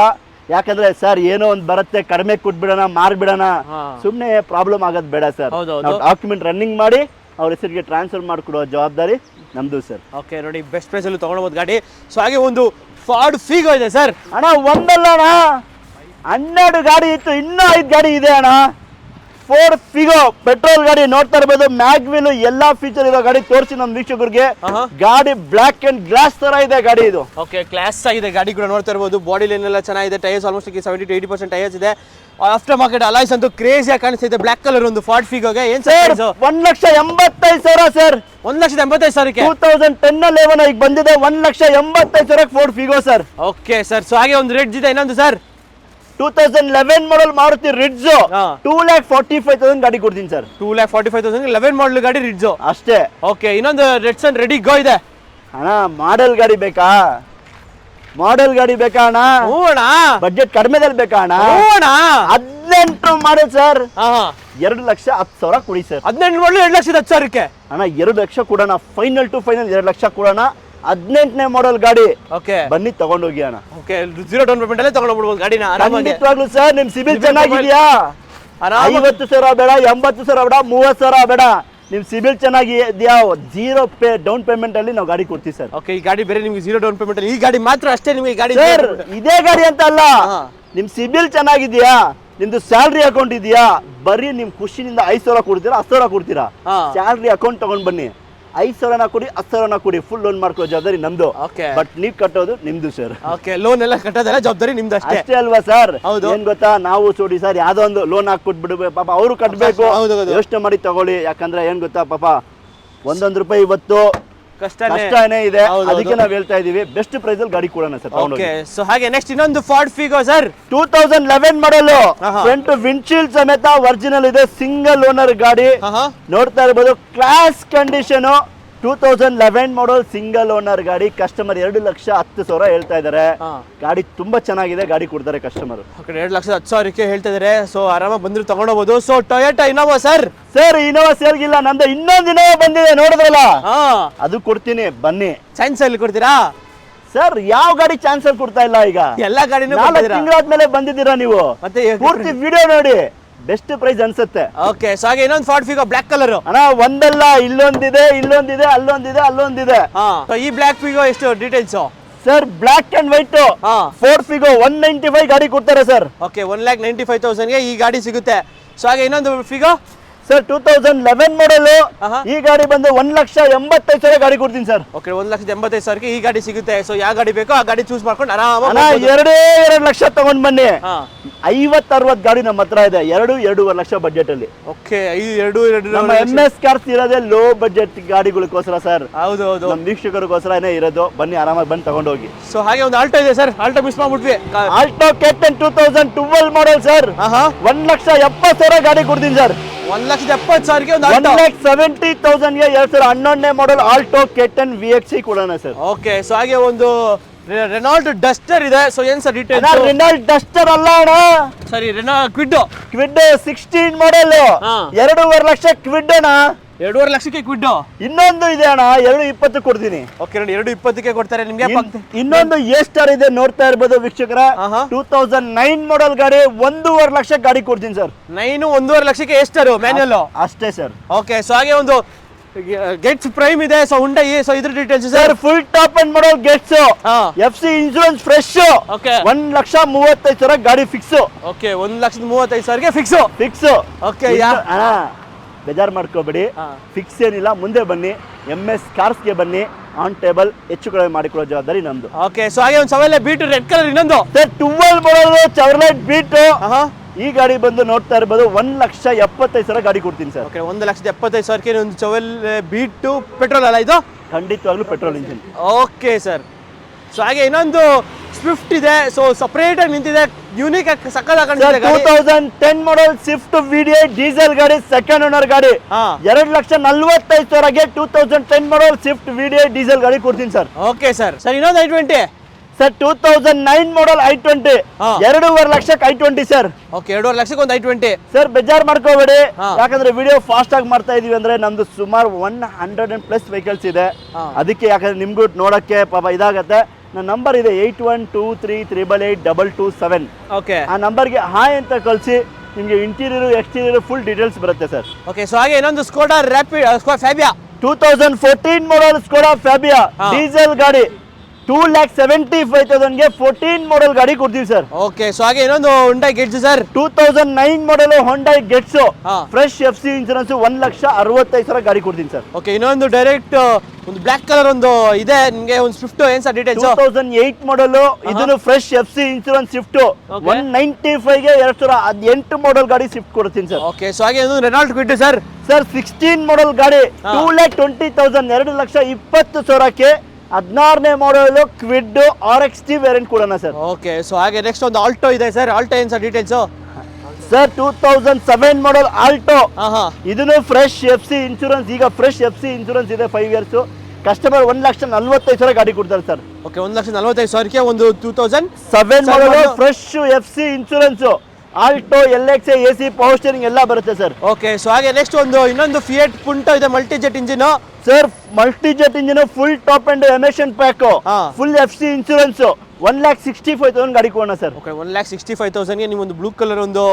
ಯಾಕಂದ್ರೆ ಸರ್ ಏನೋ ಒಂದು ಬರುತ್ತೆ ಕಡಿಮೆ ಕೊಟ್ಬಿಡೋಣ ಮಾರ್ಬಿಡೋಣ ಹಾ. ಸುಮ್ನೆ ಪ್ರಾಬ್ಲಮ್ ಆಗೋದು ಬೇಡ ಸರ್. ಹೌದೌದು. ನಾವು ಡಾಕ್ಯುಮೆಂಟ್ ರನ್ನಿಂಗ್ ಮಾಡಿ ಅವ್ರ ಹೆಸರಿಗೆ ಟ್ರಾನ್ಸ್ಫರ್ ಮಾಡಿಕೊಡುವ ಜವಾಬ್ದಾರಿ ನಮ್ದು ಸರ್. ಓಕೆ ನೋಡಿ ಬೆಸ್ಟ್ ಪ್ರೈಸ್ ಅಲ್ಲಿ ತಗೊಳ್ಬಹುದು ಗಾಡಿ. ಸೊ ಹಾಗೆ ಒಂದು ಫಾರ್ಡ್ ಫಿಗೋ ಇದೆ ಸರ್. ಅಣ್ಣ ಒಂದಲ್ಲ ಅಣ್ಣ 12 ಗಾಡಿ ಇತ್ತು, ಇನ್ನೂ 5 ಗಾಡಿ ಇದೆ ಅಣ್ಣ. ಫೋರ್ಡ್ ಫಿಗೋ ಪೆಟ್ರೋಲ್ ಗಾಡಿ ನೋಡ್ತಾ ಇರ್ಬೋದು. ಮ್ಯಾಗ್ವಿಲ್ ಎಲ್ಲಾ ಫೀಚರ್ ಇರೋ ಗಾಡಿ ತೋರಿಸಿ ನಮ್ಮ ವೀಕ್ಷಕರಿಗೆ. ಗಾಡಿ ಬ್ಲಾಕ್ ಅಂಡ್ ಗ್ಲಾಸ್ ತರ ಇದೆ ಗಾಡಿ ಇದು. ಓಕೆ ಕ್ಲಾಸ್ ಆಗಿದೆ ಗಾಡಿ ಕೂಡ ನೋಡ್ತಾ ಇರ್ಬೋದು. ಬಾಡಿ ಲೈನ್ ಎಲ್ಲ ಚೆನ್ನಾಗಿದೆ. ಟೈರ್ಸ್ ಆಲ್ಮೋಸ್ಟ್ 70 to 80% ಟೈರ್ಸ್ ಇದೆ. ಆಫ್ಟರ್ ಮಾರ್ಕೆಟ್ ಅಲಾಯ್ಸ್ ಅಂತೂ ಕ್ರೇಜಿ ಆಗಿ ಕಾಣಿಸ್ತಿದೆ. ಬ್ಲಾಕ್ ಕಲರ್ ಒಂದು ಫಾರ್ಡ್ ಫಿಗೋಗೆ ಏನ್ ಸರ್ 1,85,000 ಸರ್. 1,85,000ಕ್ಕೆ 2010 ಈಗ ಬಂದಿದೆ. 1,85,000 Ford Figo sir. Okay sir. So ಹಾಗೆ ಒಂದು ರೆಡ್ ಇದೆ ಇನ್ನೊಂದು ಸರ್ 2011 ಮಾಡಲ್ ಮಾರುತಿ ರಿಡ್ಜ್ 2,45,000 ಗಾಡಿ ಕೊಡ್ತೀನಿ ಸರ್. 2,45,000 11 ಮಾಡಲ್ ಗಾಡಿ ರಿಡ್ಜ್ ಅಷ್ಟೇ. ಓಕೆ ಇನ್ನೊಂದು ರೆಡ್ ಸನ್ ರೆಡಿ ಗೋ ಇದೆ ಅಣ್ಣ. ಮಾಡೆಲ್ ಗಾಡಿ ಬೇಕಾ? ಮಾಡೆಲ್ ಗಾಡಿ ಬೇಕಾ ಅಣ್ಣ? ಹ್ಞೂ ಅಣ್ಣ. ಬಡ್ಜೆಟ್ ಕಡಿಮೆದಲ್ಲಿ ಬೇಕಾ ಅಣ್ಣ? ಹ್ಞೂ ಅಣ್ಣ. 18 ಮಾಡೆಲ್ ಸರ್. 2,10,000 ಕೊಡಿ ಸರ್. 18 ಮಾಡಲು 2,10,000ಕ್ಕೆ ಅಣ್ಣ 2 ಲಕ್ಷ ಕೊಡೋಣ. ಫೈನಲ್ ಟು ಫೈನಲ್ 2 ಲಕ್ಷ ಕೊಡೋಣ. 18ನೇ ಮಾಡೆಲ್ ಗಾಡಿ ಓಕೆ ಬನ್ನಿ ತಗೊಂಡೋಗಿ ಅಣ್ಣ. ಓಕೆ 0 ಡೌನ್ ಪೇಮೆಂಟ್ ಅಲ್ಲೇ ತಗೊಂಡೋಗ್ಬಿಡ್ಬೋದು ಗಾಡಿನ ಆರಾಮಾಗಿ. ಖಂಡಿತವಾಗ್ಲೂ ಸರ್ ನಿಮ್ ಸಿಬಿಲ್ ಚೆನ್ನಾಗಿದೆಯಾ? ಆರಾಮ 50,000 ಬೇಡ, 80,000 ಬೇಡ, 30,000 ಬೇಡ. ನಿಮ್ ಸಿಬಿಲ್ ಚೆನ್ನಾಗಿದೆಯಾ 0 ಡೌನ್ ಪೇಮೆಂಟ್ ಅಲ್ಲಿ ನಾವು ಗಾಡಿ ಕೊಡ್ತೀವಿ ಸರ್. ಓಕೆ ಈ ಗಾಡಿ ಬೇರೆ ನಿಮ್ಗೆ 0 ಡೌನ್ ಪೇಮೆಂಟ್ ಅಲ್ಲಿ ಈ ಗಾಡಿ ಮಾತ್ರ ಅಷ್ಟೇ ನಿಮಗೆ ಗಾಡಿ ಸರ್. ಇದೇ ಗಾಡಿ ಅಂತ ಅಲ್ಲ, ನಿಮ್ ಸಿಬಿಲ್ ಚೆನ್ನಾಗಿದೆಯಾ, ನಿಮ್ದು ಸ್ಯಾಲ್ರಿ ಅಕೌಂಟ್ ಇದೆಯಾ, ಬರೀ ನಿಮ್ ಖುಷಿನಿಂದ 5,000 ಕೊಡ್ತೀರಾ 10,000 ಕೊಡ್ತೀರಾ. ಸ್ಯಾಲ್ರಿ ಅಕೌಂಟ್ ತಗೊಂಡ್ ಬನ್ನಿ. 5,000 ಕೊಡಿ 10,000 ಕೊಡಿ, ಫುಲ್ ಲೋನ್ ಮಾಡ್ಕೋ ಜವಾಬ್ದಾರಿ ನಮ್ದು. ಬಟ್ ನೀವ್ ಕಟ್ಟೋದು ನಿಮ್ದು ಸರ್. ಓಕೆ ಲೋನ್ ಎಲ್ಲ ಕಟ್ಟೋದೆಲ್ಲ ಜವಾಬ್ದಾರಿ ನಿಮ್ದು ಅಷ್ಟೇ ಅಲ್ವಾ ಸರ್? ಏನ್ ಗೊತ್ತಾ, ನಾವು ನೋಡಿ ಸರ್ ಯಾವ್ದೋ ಒಂದು ಲೋನ್ ಹಾಕ್ಬಿಟ್ಬಿಡ್ಬೇಕು ಪಾಪ, ಅವರು ಕಟ್ಬೇಕು. ಯೋಚನೆ ಮಾಡಿ ತಗೊಳ್ಳಿ. ಯಾಕಂದ್ರೆ ಏನ್ ಗೊತ್ತಾ ಪಾಪ, ಒಂದೊಂದು ರೂಪಾಯಿ ಇವತ್ತು ಕಷ್ಟನೇ ಇದೆ. ಅದಕ್ಕೆ ನಾವ್ ಹೇಳ್ತಾ ಇದೀವಿ ಬೆಸ್ಟ್ ಪ್ರೈಸ್ ಅಲ್ಲಿ ಗಾಡಿ ಕೊಡೋಣ ಸರ್. ಓಕೆ ಸೊ ಹಾಗೆ ನೆಕ್ಸ್ಟ್ ಇನ್ನೊಂದು ಫಾರ್ಡ್ ಫಿಗೋ ಸರ್ 2011 ಮಾಡಲ್ ಫ್ರಂಟ್ ವಿಂಡ್ಶೀಲ್ಡ್ ಸಮೇತ ಒರಿಜಿನಲ್ ಇದೆ. ಸಿಂಗಲ್ ಓನರ್ ಗಾಡಿ ನೋಡ್ತಾ ಇರಬಹುದು. ಕ್ಲಾಸ್ ಕಂಡೀಷನ್ 2011 ಮಾಡಲ್ ಸಿಂಗಲ್ ಓನರ್ ಗಾಡಿ. ಕಸ್ಟಮರ್ 2,10,000 ಹೇಳ್ತಾ ಇದಾರೆ. ಗಾಡಿ ತುಂಬಾ ಚೆನ್ನಾಗಿದೆ, ಗಾಡಿ ಕೊಡ್ತಾರೆ ಕಸ್ಟಮರ್. 2,10,000ಕ್ಕೆ ಹೇಳ್ತಾ ಇದಾರೆ. ಸೊ ಆರಾಮಾಗಿ ಬಂದ್ರು ತಗೊಂಡೋಗ್ಬೋದು. So Toyota Innova sir. Innova ಸೇಲ್ಗಿಲ್ಲ, ನಮ್ದು ಇನ್ನೊಂದು ಇನೋವಾ ಬಂದಿದೆ ನೋಡಿದ್ರಲ್ಲ, ಅದು ಕೊಡ್ತೀನಿ ಬನ್ನಿ. ಚಾನ್ಸ್ ಅಲ್ಲಿ ಕೊಡ್ತೀರಾ ಸರ್? ಯಾವ ಗಾಡಿ ಚಾನ್ಸ್ ಅಲ್ಲಿ ಕೊಡ್ತಾ ಇಲ್ಲ. ಈಗ ಎಲ್ಲಾ ಗಾಡಿನೂ 4 ತಿಂಗಳಾದ್ಮೇಲೆ ಬಂದಿದ್ದೀರಾ ನೀವು. ಮತ್ತೆ ಪೂರ್ತಿ ವಿಡಿಯೋ ನೋಡಿ, ಬೆಸ್ಟ್ ಪ್ರೈಸ್ ಅನ್ಸುತ್ತೆ. ಓಕೆ ಸೊ ಹಾಗೆ ಇನ್ನೊಂದು ಫಾರ್ಡ್ ಫಿಗೋ ಬ್ಲಾಕ್ ಕಲರ್ ಅಣ್ಣ. ಒಂದಲ್ಲ, ಇಲ್ಲೊಂದಿದೆ, ಅಲ್ಲೊಂದಿದೆ, ಅಲ್ಲೊಂದಿದೆ. ಈ ಬ್ಲಾಕ್ ಫಿಗೋ ಎಷ್ಟು details sir? Black and white Ford Figo 195 ಗಾಡಿ ಕೊಡ್ತಾರೆ ಸರ್. ಓಕೆ 1,95,000ಗೆ ಈ ಗಾಡಿ ಸಿಗುತ್ತೆ. ಸೊ ಹಾಗೆ ಇನ್ನೊಂದು ಫಿಗೋ ಸರ್ 2011 ಮಾಡಲ್. ಈ ಗಾಡಿ ಬಂದು 1,85,000 ಗಾಡಿ ಕೊಡ್ತೀನಿ ಸರ್. ಓಕೆ 1,85,000ಕ್ಕೆ ಈ ಗಾಡಿ ಸಿಗುತ್ತೆ. ಸೊ ಯಾವ ಗಾಡಿ ಬೇಕೋ ಆ ಗಾಡಿ ಚೂಸ್ ಮಾಡ್ಕೊಂಡು ಆರಾಮಾಗಿ 2 ಲಕ್ಷ ತಗೊಂಡ್ ಬನ್ನಿ. 50-60 ಗಾಡಿ ನಮ್ಮ ಹತ್ರ ಇದೆ. 2-2.5 ಲಕ್ಷ ಬಜೆಟ್ ಅಲ್ಲಿ. ಓಕೆ ನಮ್ಮ MS ಕಾರ್ಸ್ ಇರೋದೇ ಲೋ ಬಜೆಟ್ ಗಾಡಿಗಳಿಗೋಸ್ಕರ ಸರ್. ಹೌದು ನಮ್ಮ ವೀಕ್ಷಕರಿಗೋಸ್ಕರನೇ ಇರೋದು. ಬನ್ನಿ ಆರಾಮಾಗಿ ಬಂದು ತಗೊಂಡೋಗಿ. ಸೊ ಹಾಗೆ ಒಂದು ಆಲ್ಟೋ ಇದೆ ಸರ್. ಆಲ್ಟೋ ಮಿಸ್ ಮಾಡ್ಬಿಟ್ವಿ. Alto K10 2012 model sir. 1,70,000 ಗಾಡಿ ಕೊಡ್ತೀನಿ ಸರ್. 1,70,000ಗೆ ಒಂದು 1,70,000ಗೆ 2011ನೇ ಮಾಡಲ್ ಆಲ್ಟೋ K10 VXC ಕೊಡೋಣ ಸರ್. ಓಕೆ ಸೊ ಹಾಗೆ ಒಂದು ರೆನಾಲ್ಟ್ ಡಸ್ಟರ್ ಇದೆ. ಸೊ ಏನ್ ಸರ್ ಡೀಟೇಲ್? ರೆನಾಲ್ಟ್ ಡಸ್ಟರ್ ಅಲ್ಲ ಅಣ್ಣ, ಸರಿ Renault Kwid 16 model 2.5 lakh Kwid ಅಣ್ಣ. 2.5 ಲಕ್ಷಕ್ಕೆ ಕ್ವಿಡ್. ಇನ್ನೊಂದು ಇದೆ ಅಣ್ಣ 2.20 ಕೊಡ್ತೀನಿ. ಓಕೆ ನೋಡಿ 2.20ಕ್ಕೆ ಕೊಡ್ತಾರೆ ನಿಮ್ಗೆ. ಇನ್ನೊಂದು ಎ ಸ್ಟಾರ್ ಇದೆ ನೋಡ್ತಾ ಇರ್ಬೋದು ವೀಕ್ಷಕರ. 2009 ಮಾಡಲ್ ಗಾಡಿ 1.5 ಲಕ್ಷ ಗಾಡಿ ಕೊಡ್ತೀನಿ ಸರ್. 1.5 ಲಕ್ಷಕ್ಕೆ ಎಸ್ಟಾರು ಮ್ಯಾನ್ಯಲ್ ಅಷ್ಟೇ ಸರ್. ಓಕೆ ಸೊ ಹಾಗೆ ಒಂದು ಗೆಟ್ಸ್ ಪ್ರೈಮ್ ಇದೆ. So Hyundai. ಸೊ ಇದ್ರ details sir full top end model Getz FC insurance fresh. Okay 1,35,000 ಗಾಡಿ ಫಿಕ್ಸ್. ಓಕೆ 1,35,000ಗೆ ಫಿಕ್ಸ್. ಓಕೆ ಅಣ್ಣ ಬೇಜಾರ್ ಮಾಡ್ಕೋಬೇಡಿ, ಫಿಕ್ಸ್ ಏನಿಲ್ಲ. ಮುಂದೆ ಬನ್ನಿ, MS ಕಾರ್ಸ್ಗೆ ಬನ್ನಿ. ಆನ್ ಟೇಬಲ್ ಹೆಚ್ಚು ಕಡಿಮೆ ಮಾಡಿಕೊಳ್ಳೋ ಜವಾಬ್ದಾರಿ ನಮ್ದು. ಓಕೆ ಸೊ ಹಾಗೆ ಒಂದು ಸವೆಲೆ ಬೀಟ್ ರೆಡ್ ಕಲರ್ ಇನ್ನೊಂದು ಸರ್ 12 ಮಾಡಲ್ ಚವರ್ಲೈಟ್ ಬೀಟ್. ಈ ಗಾಡಿ ಬಂದು ನೋಡ್ತಾ ಇರ್ಬೋದು 1,70,000 ಗಾಡಿ ಕೊಡ್ತೀನಿ ಸರ್. ಓಕೆ 1,70,000ಕ್ಕೆ ಒಂದು ಚವೆಲ್ ಬೀಟ್ ಪೆಟ್ರೋಲ್ ಅಲ್ಲ ಇದು? ಖಂಡಿತವಾಗ್ಲೂ petrol engine. Okay sir. So ಹಾಗೆ ಇನ್ನೊಂದು ಸ್ವಿಫ್ಟ್ ಇದೆ. ಸೊ ಸಪರೇಟ್ ಆಗಿ ನಿಂತಿದೆ, ಯೂನಿಕ್ ಆಗಿ ಸಕ್ಕತ್ತಾಗಿ ಕಾಣಿಸ್ತಿದೆ ಗಾಡಿ. 2010 ಮಾಡಲ್ ಸ್ವಿಫ್ಟ್ VDI ಡೀಸೆಲ್ ಗಾಡಿ, ಸೆಕೆಂಡ್ ಓನರ್ ಗಾಡಿ. 2,45,000ಗೆ 2010 ಮಾಡಲ್ ಸ್ವಿಫ್ಟ್ VDI ಡೀಸೆಲ್ ಗಾಡಿ ಕೊಡ್ತೀನಿ ಸರ್. Okay sir. ಸರ್ ಇನ್ನೊಂದು i20 ಸರ್ 2009 ಮಾಡಲ್ i20 2.5 ಲಕ್ಷಕ್ಕೆ i20 ಸರ್. ಓಕೆ 2.5 ಲಕ್ಷಕ್ಕೆ ಒಂದು i20 ಸರ್. ಬೇಜಾರ್ ಮಾಡ್ಕೋಬೇಡಿ, ಯಾಕಂದ್ರೆ ವಿಡಿಯೋ ಫಾಸ್ಟ್ ಆಗಿ ಮಾಡ್ತಾ ಇದೀವಿ. ಅಂದ್ರೆ ನಮ್ದು ಸುಮಾರು 100+ ವೆಹಿಕಲ್ಸ್ ಇದೆ. ಅದಕ್ಕೆ ಯಾಕಂದ್ರೆ ನಿಮ್ಗೂ ನೋಡಕ್ಕೆ ಪಾಪ ಇದಾಗತ್ತೆ. ನನ್ನ ನಂಬರ್ ಇದೆ 8123882227. ಓಕೆ ಆ ನಂಬರ್ಗೆ ಹಾಯ್ ಅಂತ ಕಳಿಸಿ, ನಿಮಗೆ ಇಂಟೀರಿಯರ್ ಎಕ್ಸ್ಟೀರಿಯರ್ ಫುಲ್ ಡೀಟೇಲ್ಸ್ ಬರುತ್ತೆ ಸರ್. ಓಕೆ ಸೊ ಹಾಗೆ ಇನ್ನೊಂದು ಸ್ಕೋಡಾ ಫ್ಯಾಬಿಯಾ 2014 ಮಾಡಲ್ ಸ್ಕೋಡಾ ಫ್ಯಾಬಿಯಾ ಡೀಸೆಲ್ ಗಾಡಿ 2,75,000ಗೆ 14 ಮಾಡಲ್ ಗಾಡಿ ಕೊಡ್ತೀವಿ ಸರ್. ಓಕೆ ಸೊ ಹಾಗೆ ಇನ್ನೊಂದು ಹುಂಡೈ ಗೆಟ್ಸ್ ಸರ್ 2009 ಮಾಡಲ್ ಹೊಂಡೈ ಗೆಟ್ಸ್ ಹಾ. ಫ್ರೆಶ್ FC ಇನ್ಸೂರೆನ್ಸ್ 1,65,000 ಗಾಡಿ ಕೊಡ್ತೀನಿ ಸರ್. ಓಕೆ ಇನ್ನೊಂದು ಡೈರೆಕ್ಟ್ ಒಂದು ಬ್ಲಾಕ್ ಕಲರ್ ಒಂದು ಇದೆ ನಿಮಗೆ ಒಂದು ಸ್ವಿಫ್ಟ್ ಏನ್ ಸರ್ ಡೀಟೇಲ್ಸ್ 2008 ಮಾಡಲ್ ಇದನ್ನು ಫ್ರೆಶ್ FC ಇನ್ಸೂರೆನ್ಸ್ ಸ್ವಿಫ್ಟ್ 195ಗೆ 2018 ಮಾಡಲ್ ಗಾಡಿ ಸ್ವಿಫ್ಟ್ ಕೊಡ್ತೀನಿ ಸರ್. ಓಕೆ ಸೊ ಹಾಗೆ ಇನ್ನೊಂದು ರೆನಾಲ್ಟ್ ಕ್ವಿಡ್ ಸರ್ 16 ಮಾಡಲ್ ಗಾಡಿ 2,20,000 2,20,000ಕ್ಕೆ 16ನೇ ಮಾಡಲ್ ಕ್ವಿಡ್ RXT ವೇರಿಯಂಟ್ ಕೊಡೋಣ ಸರ್. ಓಕೆ ಸೊ ಹಾಗೆ ನೆಕ್ಸ್ಟ್ ಒಂದು ಆಲ್ಟೋ ಇದೆ ಸರ್. ಆಲ್ಟೋ ಏನ್ ಸರ್ ಡೀಟೇಲ್ಸ್ ಸರ್ 2007 ಮಾಡಲ್ ಆಲ್ಟೋ ಹಾ ಇದನ್ನು ಫ್ರೆಶ್ FC ಇನ್ಶೂರೆನ್ಸ್, ಈಗ ಫ್ರೆಶ್ FC ಇನ್ಶೂರೆನ್ಸ್ ಇದೆ 5 ಇಯರ್ಸ್. ಕಸ್ಟಮರ್ 1,45,000 ಗಾಡಿ ಕೊಡ್ತಾರೆ ಸರ್. ಓಕೆ 1,45,000ಕ್ಕೆ ಒಂದು 2007 model fresh FC insurance Alto LX AC power steering ಎಲ್ಲ ಬರುತ್ತೆ ಸರ್. ಓಕೆ ಸೊ ಹಾಗೆ ನೆಕ್ಸ್ಟ್ ಒಂದು ಇನ್ನೊಂದು ಫಿಯಟ್ ಪುಂಟೋ ಇದೆ Multijet engine sir. Multijet engine full top end emission pack full FC insurance 1,65,000 ಗಾಡಿ ಕೊಡೋಣ ಸರ್. ಓಕೆ 1,65,000ಗೆ ನೀವು ಒಂದು ಬ್ಲೂ ಕಲರ್ ಒಂದು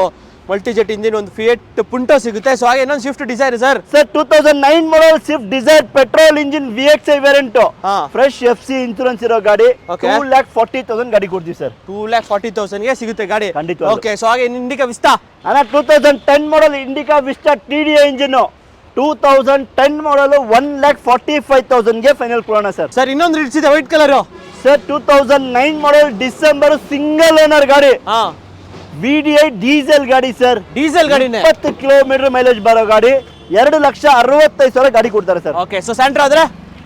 ಮಲ್ಟಿಜೆಟ್ ಇಂಜಿನ್ ಒಂದು ಫಿಯಟ್ ಪುಂಟೋ ಸಿಗುತ್ತೆ. ಸೊ ಹಾಗೆ ಇನ್ನೊಂದು ಸ್ವಿಫ್ಟ್ ಡಿಸೈರ್ ಸರ್ 2009 ಮಾಡಲ್ Swift Dzire petrol engine VXI variant fresh FC insurance ಇರೋ ಗಾಡಿ 2,40,000 ಗಾಡಿ ಕೊಡ್ತೀವಿ ಸರ್. 2,40,000ಗೆ ಸಿಗುತ್ತೆ ಗಾಡಿ ಖಂಡಿತವಾಗ್ಲೂ. ಓಕೆ ಸೊ ಹಾಗೆ ಇಂಡಿಕಾ ವಿಸ್ತಾ ಅಣ್ಣ 2010 model Indica Vista TDI engine 2010 model 1,45,000ಗೆ ಫೈನಲ್ ಕೊಡೋಣ ಸರ್. ಸರ್ ಇನ್ನೊಂದು ರಿಡ್ಸ್ ಇದೆ white colour sir 2009 model December single owner ಗಾಡಿ ಹಾ VDI ಡೀಸೆಲ್ ಗಾಡಿ ಸರ್. ಡೀಸೆಲ್ ಗಾಡಿನೇ 20 ಕಿಲೋಮೀಟರ್ ಮೈಲೇಜ್ ಬರೋ ಗಾಡಿ 2,65,000 ಗಾಡಿ ಕೊಡ್ತಾರೆ ಸರ್. ಓಕೆ ಸೊ ಸ್ಯಾಂಟ್ರೋ ಆದ್ರೆ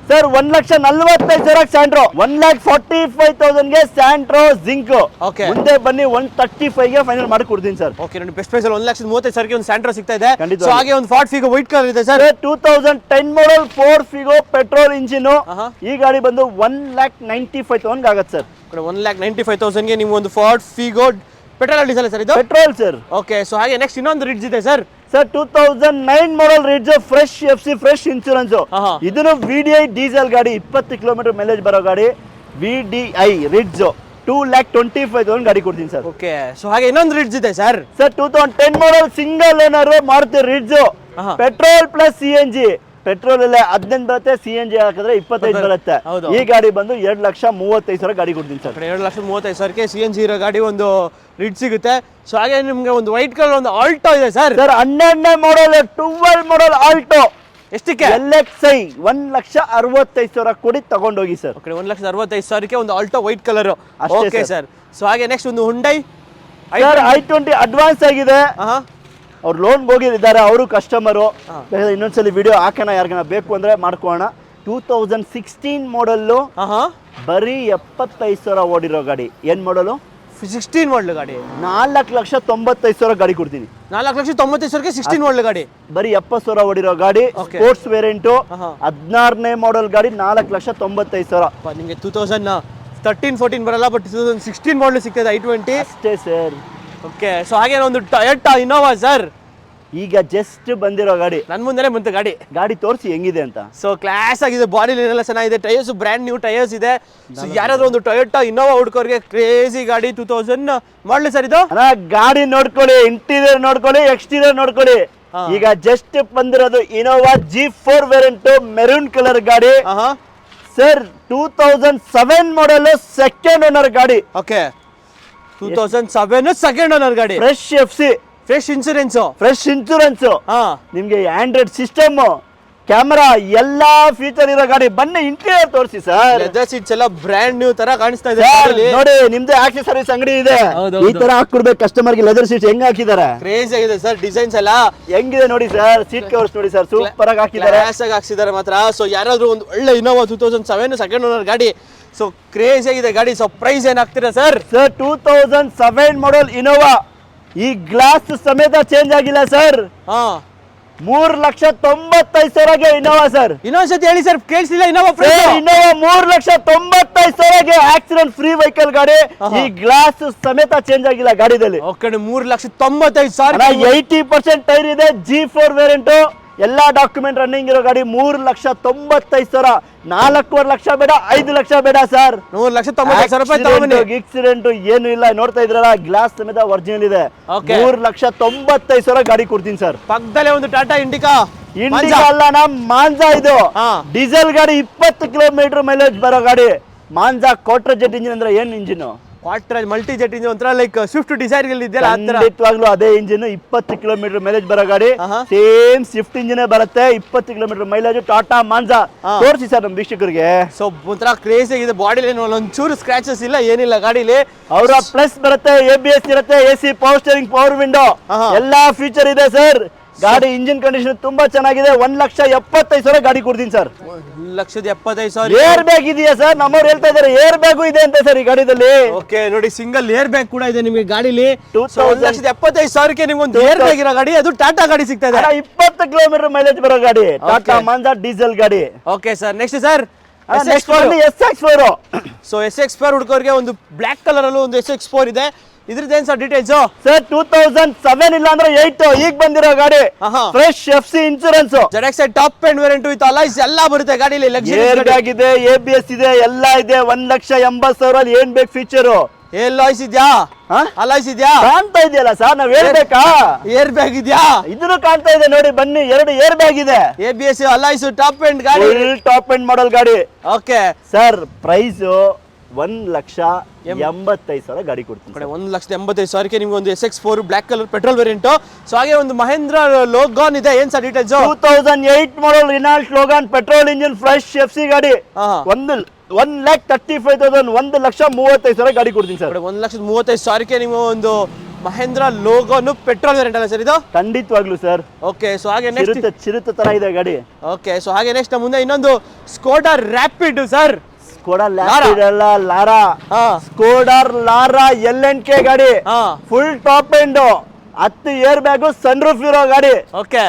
ಸರ್ 1,45,000 ಸ್ಯಾಂಟ್ರೋ 1,45,000ಗೆ ಸ್ಯಾಂಟ್ರೋ ಜಿಂಕ್. Okay. ಮುಂದೆ ಬನ್ನಿ 135ಗೆ ಫೈನಲ್ ಮಾಡಿ ಕೊಡ್ತೀನಿ ಸರ್. ಓಕೆ ನೋಡಿ ಬೆಸ್ಟ್ ಪ್ರೈಸ್ ಅಲ್ಲಿ 1,35,000ಗೆ ಒಂದು ಸ್ಯಾಂಟ್ರೋ ಸಿಗ್ತಾ ಇದೆ. ಖಂಡಿತ. ಸೊ ಹಾಗೆ ಒಂದು ಫಾರ್ಡ್ ಫಿಗೋ ವೈಟ್ ಕಲರ್ ಇದೆ sir 2010 model Ford Figo petrol engine ಆಹಾ. ಈ ಗಾಡಿ ಬಂದು 1,95,000 ಆಗುತ್ತೆ ಸರ್. 1,95,000ಗೆ ನೀವು ಒಂದು Ford Figo petrol diesel sir ಇದು ಪೆಟ್ರೋಲ್ ಸರ್. ಓಕೆ ಸೊ ಹಾಗೆ ನೆಕ್ಸ್ಟ್ ಇನ್ನೊಂದು ರಿಡ್ಜ್ ಇದೆ sir sir 2009 model Ritz fresh FC fresh insurance ಆಹಾ. ಇದನ್ನು VDI ಡೀಸೆಲ್ ಗಾಡಿ 20 ಕಿಲೋಮೀಟರ್ ಮೈಲೇಜ್ ಬರೋ ಗಾಡಿ VDI ರಿಡ್ಜ್ 2,25,000 ಗಾಡಿ ಕೊಡ್ತೀನಿ ಸರ್. ಓಕೆ ಸೊ ಹಾಗೆ ಇನ್ನೊಂದು ರಿಡ್ಜ್ ಇದೆ sir sir 2010 model single owner Maruti Ritz ಆಹಾ. Petrol plus CNG. ಪೆಟ್ರೋಲ್ ಎಲ್ಲ 15 ಬರುತ್ತೆ, CNG ಹಾಕಿದ್ರೆ 25 ಬರುತ್ತೆ. ಹೌದು. ಈ ಗಾಡಿ ಬಂದು 2,35,000 ಗಾಡಿ ಕೊಡ್ತೀನಿ ಸರ್. 2,35,000ಕ್ಕೆ CNG ಇರೋ ಗಾಡಿ ಒಂದು ರಿಡ್ಜ್ ಸಿಗುತ್ತೆ. ಸೊ ಹಾಗೆ ನಿಮ್ಗೆ ಒಂದು ವೈಟ್ ಕಲರ್ ಒಂದು ಆಲ್ಟೋ ಇದೆ ಸರ್ ಸರ್ 12ನೇ ಮಾಡಲ್ 12 ಮಾಡಲ್ ಆಲ್ಟೋ ಎಷ್ಟಕ್ಕೆ LXI 1,65,000 ಕೊಡಿ ತಗೊಂಡೋಗಿ ಸರ್. ಓಕೆ 1,65,000ಕ್ಕೆ ಒಂದು ಆಲ್ಟೋ ವೈಟ್ ಕಲರ್ ಅಷ್ಟೇ ಓಕೆ ಸರ್. ಸರ್. ಸೊ ಹಾಗೆ ನೆಕ್ಸ್ಟ್ ಒಂದು ಹುಂಡೈ ಸರ್ I20 ಅಡ್ವಾನ್ಸ್ ಆಗಿದೆ, ಅವ್ರು ಲೋನ್ ಹೋಗಿದ್ದಾರೆ, ಅವರು ಕಸ್ಟಮರು. ಇನ್ನೊಂದ್ಸಲಿ ವಿಡಿಯೋ ಹಾಕೋಣ, ಯಾರಿಗಾನ ಬೇಕು ಅಂದ್ರೆ ಮಾಡ್ಕೋಣ. 2016 ಮಾಡಲ್ಲು ಬರೀ 75,000 ಓಡಿರೋ ಗಾಡಿ. ಏನ್ ಮಾಡಲು 16 ಮಾಡಲ್ ಗಾಡಿ 4,95,000 ಗಾಡಿ ಕೊಡ್ತೀನಿ. 4,95,000ಕ್ಕೆ 16 ಮಾಡಲ್ ಗಾಡಿ ಬರೀ 70,000 ಓಡಿರೋ ಗಾಡಿ Okay. ಸ್ಪೋರ್ಟ್ಸ್ ವೇರಿಯಂಟ್ 16ನೇ ಮಾಡಲ್ ಗಾಡಿ 4,95,000. ನಿಮಗೆ 2013-14 ಬರಲ್ಲ, ಬಟ್ 2016 ಮಾಡಲ್ ಸಿಗ್ತದೆ I20 ಅಷ್ಟೇ ಸರ್. ಓಕೆ ಸೊ ಹಾಗೆ ಒಂದು ಟೊಯೋಟಾ ಇನೋವಾ ಸರ್ ಈಗ ಜಸ್ಟ್ ಬಂದಿರೋ ಗಾಡಿ. ನನ್ನ ಮುಂದೆನೆ ಬಂತು ಗಾಡಿ ತೋರಿಸಿ ಹೆಂಗಿದೆ ಅಂತ. ಸೊ ಕ್ಲಾಸ್ ಆಗಿದೆ, ಬಾಡಿ ಲೈನ್ ಚೆನ್ನಾಗಿದೆ, ಟೈರ್ಸ್ ಬ್ರ್ಯಾಂಡ್ ನ್ಯೂ ಟೈರ್ಸ್ ಇದೆ. ಸೊ ಯಾರಾದ್ರೂ ಒಂದು ಟೊಯೋಟಾ ಇನೋವಾ ಹುಡ್ಕೋರಿಗೆ ಕ್ರೇಜಿ ಗಾಡಿ 2000 ಮಾಡಲಿ ಸರ್ ಇದು. ಗಾಡಿ ನೋಡ್ಕೊಳ್ಳಿ, ಇಂಟೀರಿಯರ್ ನೋಡ್ಕೊಳ್ಳಿ, ಎಕ್ಸ್ಟೀರಿಯರ್ ನೋಡ್ಕೊಳ್ಳಿ. ಈಗ ಜಸ್ಟ್ ಬಂದಿರೋದು Innova G4 variant maroon colour ಗಾಡಿ ಸರ್. 2007 ಮಾಡಲ್ ಸೆಕೆಂಡ್ ಓನರ್ ಗಾಡಿ. ಓಕೆ 2007 ಸೆಕೆಂಡ್ ಓನರ್ ಗಾಡಿ ಫ್ರೆಶ್ FC ಫ್ರೆಶ್ ಇನ್ಸೂರೆನ್ಸ್ ನಿಮ್ಗೆ ಆಂಡ್ರಾಯ್ಡ್ ಸಿಸ್ಟಮ್, ಕ್ಯಾಮರಾ ಎಲ್ಲಾ ಫೀಚರ್ ಇರೋ ಗಾಡಿ. ಬನ್ನಿ ಇಂಟೀರಿಯರ್ ತೋರಿಸಿ ಸರ್. ಲೆದರ್ ಸೀಟ್ಸ್ ಎಲ್ಲ ಬ್ರ್ಯಾಂಡ್ ನ್ಯೂ ತರ ಕಾಣಿಸ್ತಾ ಇದೆ ನೋಡಿ, ನಿಮ್ದೇ ಆಕ್ಸೆಸರೀಸ್ ಅಂಗಡಿ ಇದೆ, ಈ ತರ ಹಾಕೊಡ್ಬೇಕು ಕಸ್ಟಮರ್ ಗೆ. ಲೆದರ್ ಸೀಟ್ಸ್ ಹೆಂಗ್ ಹಾಕಿದ್ದಾರೆ, ಕ್ರೇಜ್ ಆಗಿದೆ ಸರ್. ಡಿಸೈನ್ಸ್ ಎಲ್ಲ ಹೆಂಗಿದೆ ನೋಡಿ ಸರ್. ಸೀಟ್ ಕವರ್ಸ್ ನೋಡಿ ಸರ್, ಸೂಪರ್ ಆಗಿ ಹಾಕಿದ್ದಾರೆ, ಕ್ಲಾಸ್ ಆಗಿ ಹಾಕ್ಸಿದ್ದಾರೆ ಮಾತ್ರ. ಸೊ ಯಾರಾದ್ರೂ ಒಂದು ಒಳ್ಳೆ ಇನೋವಾ 2007 ಸೆಕೆಂಡ್ ಓನರ್ ಗಾಡಿ, ಸೊ ಕ್ರೇಜ್ ಆಗಿದೆ ಗಾಡಿ. ಸೊ ಪ್ರೈಸ್ ಏನ್ ಹಾಕ್ತೀರಾ ಸರ್? 2007 ಮಾಡಲ್ ಇನೋವಾ ಈ ಗ್ಲಾಸ್ ಸಮೇತ ಚೇಂಜ್ ಆಗಿಲ್ಲ ಸರ್. 3,95,000ಗೆ ಇನೋವಾ ಸರ್. ಇನ್ನೊಂದ್ಸತಿ ಹೇಳಿ ಸರ್, ಕೇಳಿಸಿಲ್ಲ. ಇನೋವಾ 3,95,000ಗೆ ಆಕ್ಸಿಡೆಂಟ್ ಫ್ರೀ ವೆಹಿಕಲ್ ಗಾಡಿ, ಈ ಗ್ಲಾಸ್ ಸಮೇತ ಚೇಂಜ್ ಆಗಿಲ್ಲ ಗಾಡಿದಲ್ಲಿ. ಓಕೆ 3,95,000 80% ಟೈರ್ ಇದೆ. G4 ವೇರಿಯಂಟ್ ಎಲ್ಲಾ ಡಾಕ್ಯುಮೆಂಟ್ ರನ್ನಿಂಗ್ ಇರೋ ಗಾಡಿ 3,95,000. 4.5 ಲಕ್ಷ ಬೇಡ, 5 ಲಕ್ಷ ಬೇಡ ಸರ್. 1,90,000 ತಗೊಂಬನ್ನಿ. ಆಕ್ಸಿಡೆಂಟ್ ಏನು ಇಲ್ಲ, ನೋಡ್ತಾ ಇದ್ರಲ್ಲ ಗ್ಲಾಸ್ ಸಮೇತ ಒರಿಜಿನಲ್ ಇದೆ. Okay. 3,95,000 ಗಾಡಿ ಕೊಡ್ತೀನಿ ಸರ್. ಪಕ್ಕದಲ್ಲೇ ಒಂದು ಟಾಟಾ ಇಂಡಿಕಾ ಅಲ್ಲ ನಮ್ ಮಾಂಜಾ ಇದು ಹಾ. ಡೀಸೆಲ್ ಗಾಡಿ, 20 ಕಿಲೋಮೀಟರ್ ಮೈಲೇಜ್ ಬರೋ ಗಾಡಿ. ಮಾಂಜಾ ಕ್ವಾರ್ಟರ್ ಜೆಟ್ ಇಂಜಿನ್ ಅಂದ್ರೆ ಏನ್ engine? Quarter multi jet engine, ಒಂಥರ ಲೈಕ್ ಸ್ವಿಫ್ಟ್ ಡಿಸೈರ್ ಇದೆಯಲ್ಲ ಆ ಥರ. ಖಂಡಿತವಾಗ್ಲೂ ಅದೇ ಇಂಜಿನ್, 20 ಕಿಲೋಮೀಟರ್ ಮೈಲೇಜ್ ಬರೋ ಗಾಡಿ. ಆಹಾ. ಸೇಮ್ ಸ್ವಿಫ್ಟ್ ಇಂಜಿನ್ ಬರುತ್ತೆ, 20 ಕಿಲೋಮೀಟರ್ ಮೈಲೇಜ್. ಟಾಟಾ ಮಾಂಜಾ ಹಾ. ತೋರಿಸಿ ಸರ್ ನಮ್ಮ ವೀಕ್ಷಕರಿಗೆ. ಸೊ ಒಂಥರ ಕ್ರೇಜಿ ಆಗಿದೆ, ಬಾಡಿಲಿ ಒಂಚೂರು ಸ್ಕ್ರಾಚಸ್ ಇಲ್ಲ, ಏನಿಲ್ಲ ಗಾಡಿಲಿ. ಅವರ ಪ್ಲಸ್ ಬರುತ್ತೆ, ABS ಇರುತ್ತೆ, AC, power steering, power window, ಆಹಾ. ಎಲ್ಲಾ ಫೀಚರ್ ಇದೆ ಸರ್. ಗಾಡಿ ಇಂಜಿನ್ ಕಂಡೀಷನ್ ತುಂಬಾ ಚೆನ್ನಾಗಿದೆ. 1,75,000 ಗಾಡಿ ಕೊಡ್ತೀನಿ ಸರ್. 1,75,000. ಏರ್ ಬ್ಯಾಗ್ ಇದೆಯಾ ಸರ್? ನಮ್ಮವ್ರು ಹೇಳ್ತಾ ಇದಾರೆ ಏರ್ ಬ್ಯಾಗು ಇದೆ ಅಂತ ಸರ್ ಈ ಗಾಡಿದಲ್ಲಿ. ಓಕೆ ನೋಡಿ, ಸಿಂಗಲ್ ಏರ್ ಬ್ಯಾಗ್ ಕೂಡ ಇದೆ ನಿಮಗೆ ಗಾಡಿಲಿ. 2,75,000 ನಿಮ್ಗೆ ಒಂದು ಏರ್ ಬ್ಯಾಗ್ ಇರೋ ಗಾಡಿ, ಅದು ಟಾಟಾ ಗಾಡಿ ಸಿಗ್ತಾ ಇದೆ. 20 ಕಿಲೋಮೀಟರ್ ಮೈಲೇಜ್ ಬರೋ ಗಾಡಿ, ಟಾಟಾ Okay. ಮಾಂಜಾ ಡೀಸೆಲ್ ಗಾಡಿ. Okay sir, next sir SX4. So SX4 ಹುಡುಗರಿಗೆ ಒಂದು ಬ್ಲಾಕ್ ಕಲರ್ ಅಲ್ಲೂ ಒಂದು SX4 ಇದೆ. ಇದ್ರದ್ದೇನ್ ಸರ್ ಡೀಟೇಲ್ಸ್? ಸರ್ 2007 ಇಲ್ಲ ಅಂದ್ರೆ 8 ಈಗ ಬಂದಿರೋ ಗಾಡಿ. ಆಹಾ. Fresh FC insurance, ZX top end variant with alloys ಎಲ್ಲ ಬರುತ್ತೆ ಗಾಡಿಲಿ. ಏರ್ ಬ್ಯಾಗ್ ಇದೆ, ABS ಇದೆ, ಎಲ್ಲ ಇದೆ. 1,80,000 ಏನ್ ಬೇಕು ಫೀಚರ್? ಅಲೈಸ್ ಇದೆಯಾ? ಅಲೈಸ್ ಇದೆಯಾ? ಕಾಣ್ತಾ ಇದೆಯಲ್ಲ ಸರ್, ನಾವ್ ಹೇಳ್ಬೇಕಾ? ಏರ್ ಬ್ಯಾಗ್ ಇದೆಯಾ? ಇದನ್ನು ಕಾಣ್ತಾ ಇದೆ ನೋಡಿ, ಬನ್ನಿ. 2 ಏರ್ ಬ್ಯಾಗ್ ಇದೆ. ABS ಅಲೈಸ್ ಟಾಪ್ ಎಂಡ್ ಗಾಡಿ, ಟಾಪ್ ಎಂಡ್ ಮಾಡೆಲ್ ಗಾಡಿ. ಓಕೆ ಸರ್ ಪ್ರೈಸ್ 1,85,000 ಗಾಡಿ ಕೊಡ್ತೀನಿ. 1,85,000 ನಿಮ್ಗೆ ಒಂದು SX4 black colour petrol variant. So ಹಾಗೆ ಒಂದು ಮಹೇಂದ್ರ ಲೋಗಾನ್ ಇದೆ, ಏನ್ sir details? 2008 model Renault Logan petrol engine fresh FC ಗಾಡಿ. 1,35,000, 1,35,000 ಗಾಡಿ ಕೊಡ್ತೀನಿ ಸರ್. 1,35,000 ನೀವು ಒಂದು ಮಹೇಂದ್ರ ಲೋಗಾನ್ ಪೆಟ್ರೋಲ್ ವೇರಿಯಂಟ್ ಅಲ್ಲ ಸರ್ ಇದು? ಖಂಡಿತವಾಗ್ಲು ಸರ್. ಓಕೆ, ಸೊ ಹಾಗೆ ನೆಕ್ಸ್ಟ್ ಚಿರುತೆ ತರ ಇದೆ ಗಾಡಿ. ಓಕೆ, ಸೊ ಹಾಗೆ ನೆಕ್ಸ್ಟ್ ಮುಂದೆ ಇನ್ನೊಂದು Skoda Rapid sir. Skoda Rapid ಅಲ್ಲ, ಲಾರಾ. ಸ್ಕೋಡಾ ಲಾರಾ LNK ಗಾಡಿ, full top end, 10 air bag, sun roof ಇರೋ ಗಾಡಿ. ಓಕೆ,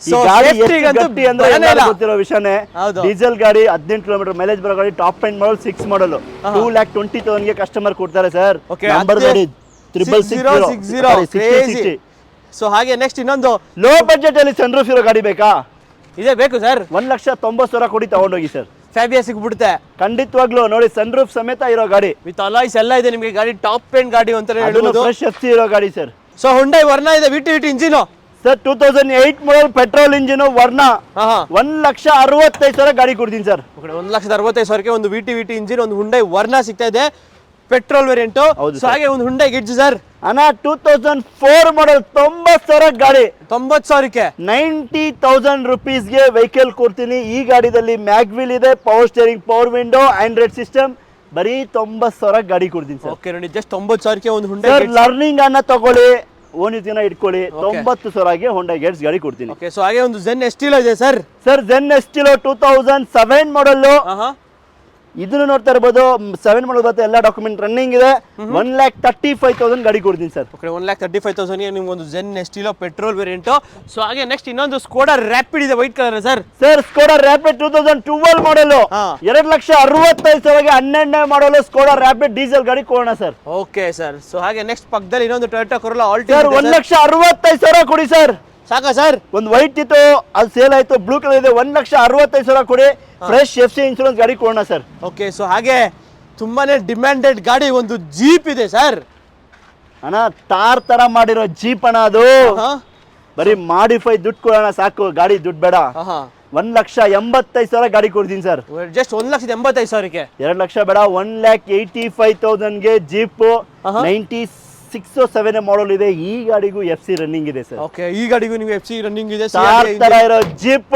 ಈ ಗಾಡಿ ಎಷ್ಟು ಗಟ್ಟಿ ಅಂದ್ರೆ ಎಲ್ಲರಿಗೂ ಗೊತ್ತಿರೋ ವಿಷಯನೇ. ಡೀಸೆಲ್ ಗಾಡಿ, 18 ಕಿಲೋಮೀಟರ್ ಮೈಲೇಜ್ ಬರೋ ಗಾಡಿ, ಟಾಪ್ ಎಂಡ್ ಮಾಡಲ್, 6 ಮಾಡಲ್, 2,20,000 ಗೆ ಕಸ್ಟಮರ್ ಕೊಡ್ತಾರೆ ಸರ್. ನಂಬರ್ ಗಾಡಿ 6060. ಸೊ ಹಾಗೆ ನೆಕ್ಸ್ಟ್ ಇನ್ನೊಂದು ಲೋ ಬಜೆಟ್ ಅಲ್ಲಿ ಸನ್ ರೂಫ್ ಇರೋ ಗಾಡಿ ಬೇಕಾ? ಇದೆ ಬೇಕು ಸರ್. 1,90,000 ಕೊಡಿ ತಗೊಂಡೋಗಿ ಸರ್. ಫ್ಯಾಬಿಯಾ ಸಿಗ್ಬಿಡುತ್ತೆ ಖಂಡಿತವಾಗ್ಲು ನೋಡಿ, ಸನ್ ರೂಫ್ ಸಮೇತ ಇರೋ ಗಾಡಿ ವಿತ್ ಅಲಾಯ್ಸ್ ಎಲ್ಲ ಇದೆ ನಿಮಗೆ. ಗಾಡಿ ಟಾಪ್ ಎಂಡ್ ಗಾಡಿ ಅಂತಾನೆ ಹೇಳ್ಬೋದು. ಫ್ರೆಶ್ FC ಇರೋ ಗಾಡಿ ಸರ್. ಸೊ ಹುಂಡೈ ವರ್ನಾ ಇದೆ, VT engine sir. 2008 model petrol engine Verna, 1,65,000 ಗಾಡಿ ಕೊಡ್ತೀನಿ ಸರ್. 1,65,000 ಒಂದು VT ಇಂಜಿನ್, ಒಂದು ಹುಂಡೈ ವರ್ನಾ ಸಿಗ್ತಾ ಇದೆ ಪೆಟ್ರೋಲ್ ವೇರಿಯಂಟ್. ಸೊ ಹಾಗೆ ಒಂದು ಹುಂಡೈ ಗಿಡ್ಜ್ ಸರ್. ಅಣ್ಣ 2004 ಮಾಡೆಲ್ 90,000 ಗಾಡಿ, 90,000ಕ್ಕೆ 90,000 ರುಪೀಸ್ಗೆ ವೆಹಿಕಲ್ ಕೊಡ್ತೀನಿ. ಈ ಗಾಡಿದಲ್ಲಿ ಮ್ಯಾಗ್ವಿಲ್ ಇದೆ, power steering, power window, Android system. ಬರೀ 90,000 ಗಾಡಿ ಕೊಡ್ತೀನಿ ಸರ್. ಓಕೆ ನೋಡಿ, ಜಸ್ಟ್ 90,000ಕ್ಕೆ ಒಂದು ಹುಂಡೈ ಸರ್. ಲರ್ನಿಂಗ್ ಅನ್ನ ತಗೊಳ್ಳಿ, ಓನಿ ದಿನ ಇಟ್ಕೊಳ್ಳಿ, 90,000ಗೆ ಹೊಂಡಾ ಗೇಟ್ಸ್ ಗಾಡಿ ಕೊಡ್ತೀನಿ. ಓಕೆ, ಸೊ ಹಾಗೆ ಒಂದು ಜೆನ್ ಎಸ್ಟಿಲೋ ಇದೆ sir. Sir Zen Estilo 2007 model, ಇದನ್ನು ನೋಡ್ತಾ ಇರ್ಬೋದು. 7 ಮಾಡಲ್ ಬರುತ್ತೆ, ಎಲ್ಲ ಡಾಕ್ಯುಮೆಂಟ್ ರನ್ನಿಂಗ್ ಇದೆ. 1,35,000 ಗಾಡಿ ಕೊಡ್ತೀನಿ ಸರ್. ಓಕೆ, 1,35,000 ನಿಮ್ಗೆ ಒಂದು Zen Estilo petrol variant. So ಹಾಗೆ ನೆಕ್ಸ್ಟ್ ಇನ್ನೊಂದು ಸ್ಕೋಡಾ ರ್ಯಾಪಿಡ್ ಇದೆ, white colour sir. Sir Skoda Rapid 2012 model, 2,65,000ಗೆ 12ನೇ ಮಾಡಲ್ ಸ್ಕೋಡಾ ರ್ಯಾಪಿಡ್ ಡೀಸೆಲ್ ಗಾಡಿ ಕೊಡೋಣ ಸರ್. Okay sir. ಸೊ ಹಾಗೆ ನೆಕ್ಸ್ಟ್ ಪಕ್ಕದಲ್ಲಿ ಇನ್ನೊಂದು ಟೊಯೋಟಾ ಕೊರೋಲಾ ಆಲ್ಟೋ. 1,65,000 ಕೊಡಿ ಸರ್. ಸಾಕಾ ಸರ್? ಒಂದು ವೈಟ್ ಇತ್ತು, ಅದು ಸೇಲ್ ಆಯ್ತು, ಬ್ಲೂ ಕಲರ್ ಇದೆ. 1,65,000 ಕೊಡಿ, ಫ್ರೆಶ್ FC ಇನ್ಶೂರೆನ್ಸ್ ಗಾಡಿ ಕೊಡೋಣ ಸರ್. ಓಕೆ, ಸೊ ಹಾಗೆ ತುಂಬಾನೇ ಡಿಮ್ಯಾಂಡೆಡ್ ಗಾಡಿ ಒಂದು ಜೀಪ್ ಇದೆ ಸರ್. ಅಣ್ಣ ತಾರ್ ತರ ಮಾಡಿರೋ ಜೀಪ್ ಅಣ್ಣ ಅದು. ಬರೀ ಮಾಡಿಫೈ ದುಡ್ಡು ಕೊಡೋಣ ಸಾಕು, ಗಾಡಿ ದುಡ್ಡು ಬೇಡ. 1,85,000 ಗಾಡಿ ಕೊಡ್ತೀನಿ ಸರ್. ಜಸ್ಟ್ 1,85,000ಕ್ಕೆ 2 ಲಕ್ಷ ಬೇಡ, 1,85,000ಗೆ ಜೀಪ್ 96 ಮಾಡಲ್ ಇದೆ. ಈ ಗಾಡಿಗೂ FC ರನ್ನಿಂಗ್ ಇದೆ ಸರ್. ಓಕೆ, ಈ ಗಾಡಿಗೂ ನೀವು FC ರನ್ನಿಂಗ್ ಇದೆ. ತಾರ್ ತರ ಇರೋ ಜೀಪ್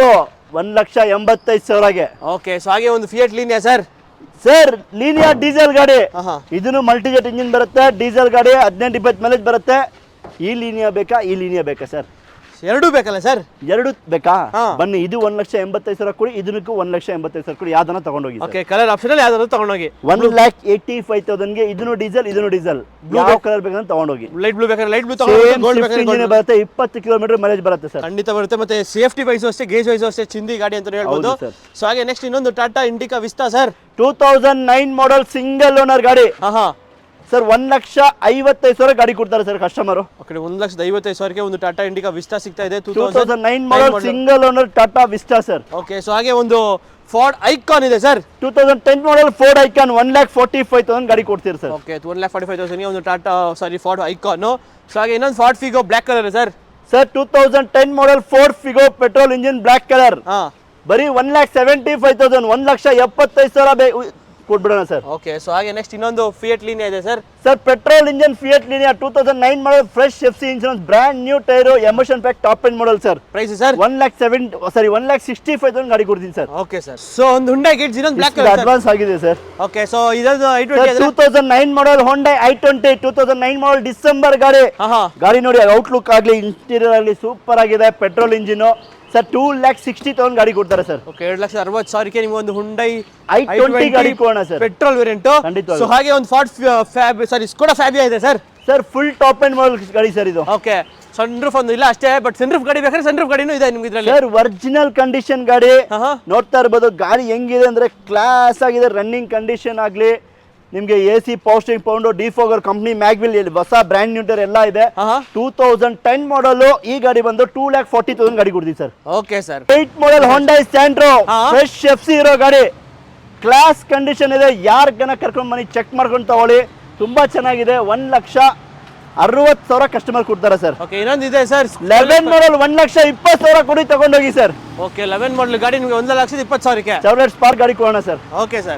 1,85,000ಗೆ. ಓಕೆ, ಸೊ ಹಾಗೆ ಒಂದು fiat Linea sir. Sir Linea diesel ಗಾಡಿ, ಇದನ್ನು ಮಲ್ಟಿಜೆಟ್ ಇಂಜಿನ್ ಬರುತ್ತೆ, ಡೀಸೆಲ್ ಗಾಡಿ, 18-20 ಮೈಲೇಜ್ ಬರುತ್ತೆ. ಈ ಲೀನಿಯಾ ಬೇಕಾ, ಈ ಲೀನಿಯಾ ಬೇಕಾ ಸರ್? ಎರಡು ಬೇಕಲ್ಲ ಸರ್? ಎರಡು ಬೇಕಾ? ಬನ್ನಿ, ಇದು 1,85,000 ಕೊಡಿ, ಇದಕ್ಕೂ 1,85,000 ಕೊಡಿ, ಯಾವ್ದನ್ನ ತಗೊಂಡೋಗಿ. ಓಕೆ, ಕಲರ್ ಆಪ್ಷನ್ ಅಲ್ಲಿ ಯಾವ್ದಾದ್ರು ತಗೊಂಡೋಗಿ. 1,85,000ಗೆ ಇದನ್ನು ಡೀಸೆಲ್, ಇದನ್ನು ಡೀಸೆಲ್, ಯಾವ ಕಲರ್ ಬೇಕಂತ ತಗೊಂಡೋಗಿ. ಲೈಟ್ ಬ್ಲೂ ಬೇಕಾದ್ರೆ ಲೈಟ್ ಬ್ಲೂ ತಗೊಂಡು, ಗೋಲ್ಡ್ ಬೇಕಾದ್ರೆ ಗೋಲ್ಡ್ ಬರುತ್ತೆ. 20 ಕಿಲೋಮೀಟರ್ ಮೈಲೇಜ್ ಬರುತ್ತೆ ಸರ್. ಖಂಡಿತ ಬರುತ್ತೆ. ಮತ್ತೆ ಸೇಫ್ಟಿ ವೈಸ್ ಅಷ್ಟೇ, ಗೇಜ್ ವೈಸ್ ಅಷ್ಟೇ ಚಿಂದಿ ಗಾಡಿ ಅಂತ ಹೇಳ್ಬೋದು. ಸೊ ಹಾಗೆ ನೆಕ್ಸ್ಟ್ ಇನ್ನೊಂದು Tata Indica Vista sir. 2009 model single owner ಗಾಡಿ. ಸರ್ 1,55,000 ಗಾಡಿ ಕೊಡ್ತಾರೆ ಸರ್ ಕಸ್ಟಮರ್. ಓಕೆ 1,55,000ಕ್ಕೆ ಒಂದು ಟಾಟಾ ಇಂಡಿಕಾ ವಿಸ್ಟಾ ಸಿಗ್ತಾ ಇದೆ 2009 ಮಾಡಲ್ single owner Tata Vista sir. Okay so ಹಾಗೆ ಒಂದು ಫಾರ್ಡ್ ಐಕಾನ್ ಇದೆ ಸರ್. 2010 ಮಾಡಲ್ ಫೋರ್ಡ್ ಐಕಾನ್ 1,45,000 ಗಾಡಿ ಕೊಡ್ತೀರಿ ಸರ್. ಓಕೆ 1,45,000ಗೆ ಒಂದು ಟಾಟಾ ಫಾರ್ಡ್ ಐಕಾನ್. ಸೊ ಹಾಗೆ ಇನ್ನೊಂದು Ford Figo black colour sir. Sir 2010 model Ford Figo petrol engine black colour ಬರೀ 1,75,000 1,75,000 ಕೊಟ್ಬಿಡೋಣ ಸರ್. ಓಕೆ ಸೊ ಹಾಗೆ ನೆಕ್ಸ್ಟ್ ಇನ್ನೊಂದು ಫಿಯಟ್ ಲೀನಿಯಾ ಇದೆ sir. Sir petrol engine Fiat Linea 2009 model fresh FC insurance brand new tyre emotion pack top end model sir. Price sir 1,65,000 ಗಾಡಿ ಕೊಡ್ತೀನಿ sir. Okay sir. So ಒಂದು Hyundai Getz ಇನ್ನೊಂದು black colour advance ಆಗಿದೆ sir. Okay so ಇದೊಂದು i20 2009 ಮಾಡಲ್ Hyundai i20 2009 model December ಗಾಡಿ. ಗಾಡಿ ನೋಡಿ outlook ಆಗಲಿ ಇಂಟೀರಿಯರ್ ಆಗಲಿ ಸೂಪರ್ ಆಗಿದೆ. ಪೆಟ್ರೋಲ್ ಇಂಜಿನ್ ಸರ್ 2,60,000 ಗಾಡಿ ಕೊಡ್ತಾರೆ ಸರ್. ಓಕೆ 2,60,000ಕ್ಕೆ ನಿಮಗೆ ಒಂದು ಹುಂಡೈ i20 ಗಾಡಿ ಕೊಡೋಣ ಸರ್. Petrol variant. ಖಂಡಿತವಾಗ್ಲೂ. ಸೊ ಹಾಗೆ ಒಂದು ಫಾರ್ಡ್ ಸ್ಕೋಡಾ ಫ್ಯಾಬಿಯಾ ಇದೆ sir. Sir full top end model ಗಾಡಿ ಸರ್ ಇದು. ಓಕೆ ಸನ್ರೂಫ್ ಒಂದು ಇಲ್ಲ ಅಷ್ಟೇ, ಬಟ್ ಸನ್ರೂಫ್ ಗಾಡಿ ಬೇಕಾದ್ರೆ ಸನ್ರೂಫ್ ಗಾಡಿನೂ ಇದೆ ನಿಮ್ಗೆ ಇದರಲ್ಲಿ. ಸರ್ ಒರಿಜಿನಲ್ ಕಂಡೀಷನ್ ಗಾಡಿ ನೋಡ್ತಾ ಇರ್ಬೋದು. ಗಾಡಿ ಹೆಂಗಿದೆ ಅಂದ್ರೆ ಕ್ಲಾಸ್ ಆಗಿದೆ. ರನ್ನಿಂಗ್ ಕಂಡೀಷನ್ ಆಗಲಿ ನಿಮಗೆ AC power steering pound defogger company mag wheel ಹೊಸ ಬ್ರ್ಯಾಂಡ್ ನ್ಯೂ ಟೈರ್ ಎಲ್ಲ ಇದೆ. 2010 ಮಾಡಲ್ ಈ ಗಾಡಿ ಬಂದು 2,40,000 ಗಾಡಿ ಕೊಡ್ತೀವಿ ಸರ್. Okay sir. 8 ಮಾಡಲ್ ಹೊಂಡೈ ಸ್ಯಾಂಟ್ರೋ ಫ್ರೆಶ್ FC ಇರೋ ಗಾಡಿ ಕ್ಲಾಸ್ ಕಂಡೀಷನ್ ಇದೆ. ಯಾರ್ಗನ ಕರ್ಕೊಂಡ್ ಬನ್ನಿ ಚೆಕ್ ಮಾಡ್ಕೊಂಡು ತಗೊಳ್ಳಿ. ತುಂಬಾ ಚೆನ್ನಾಗಿದೆ. 1,60,000 ಕಸ್ಟಮರ್ ಕೊಡ್ತಾರೆ ಸರ್. ಓಕೆ ಇನ್ನೊಂದು ಇದೆ ಸರ್ 11 ಮಾಡಲ್ 1,20,000 ಕೊಡಿ ತಗೊಂಡೋಗಿ ಸರ್. ಓಕೆ 11 ಮಾಡಲ್ ಗಾಡಿ ನಿಮಗೆ 1,20,000ಕ್ಕೆ ಚಾವ್ಲೆಟ್ ಸ್ಪಾರ್ಕ್ ಗಾಡಿ ಕೊಡೋಣ ಸರ್. Okay sir.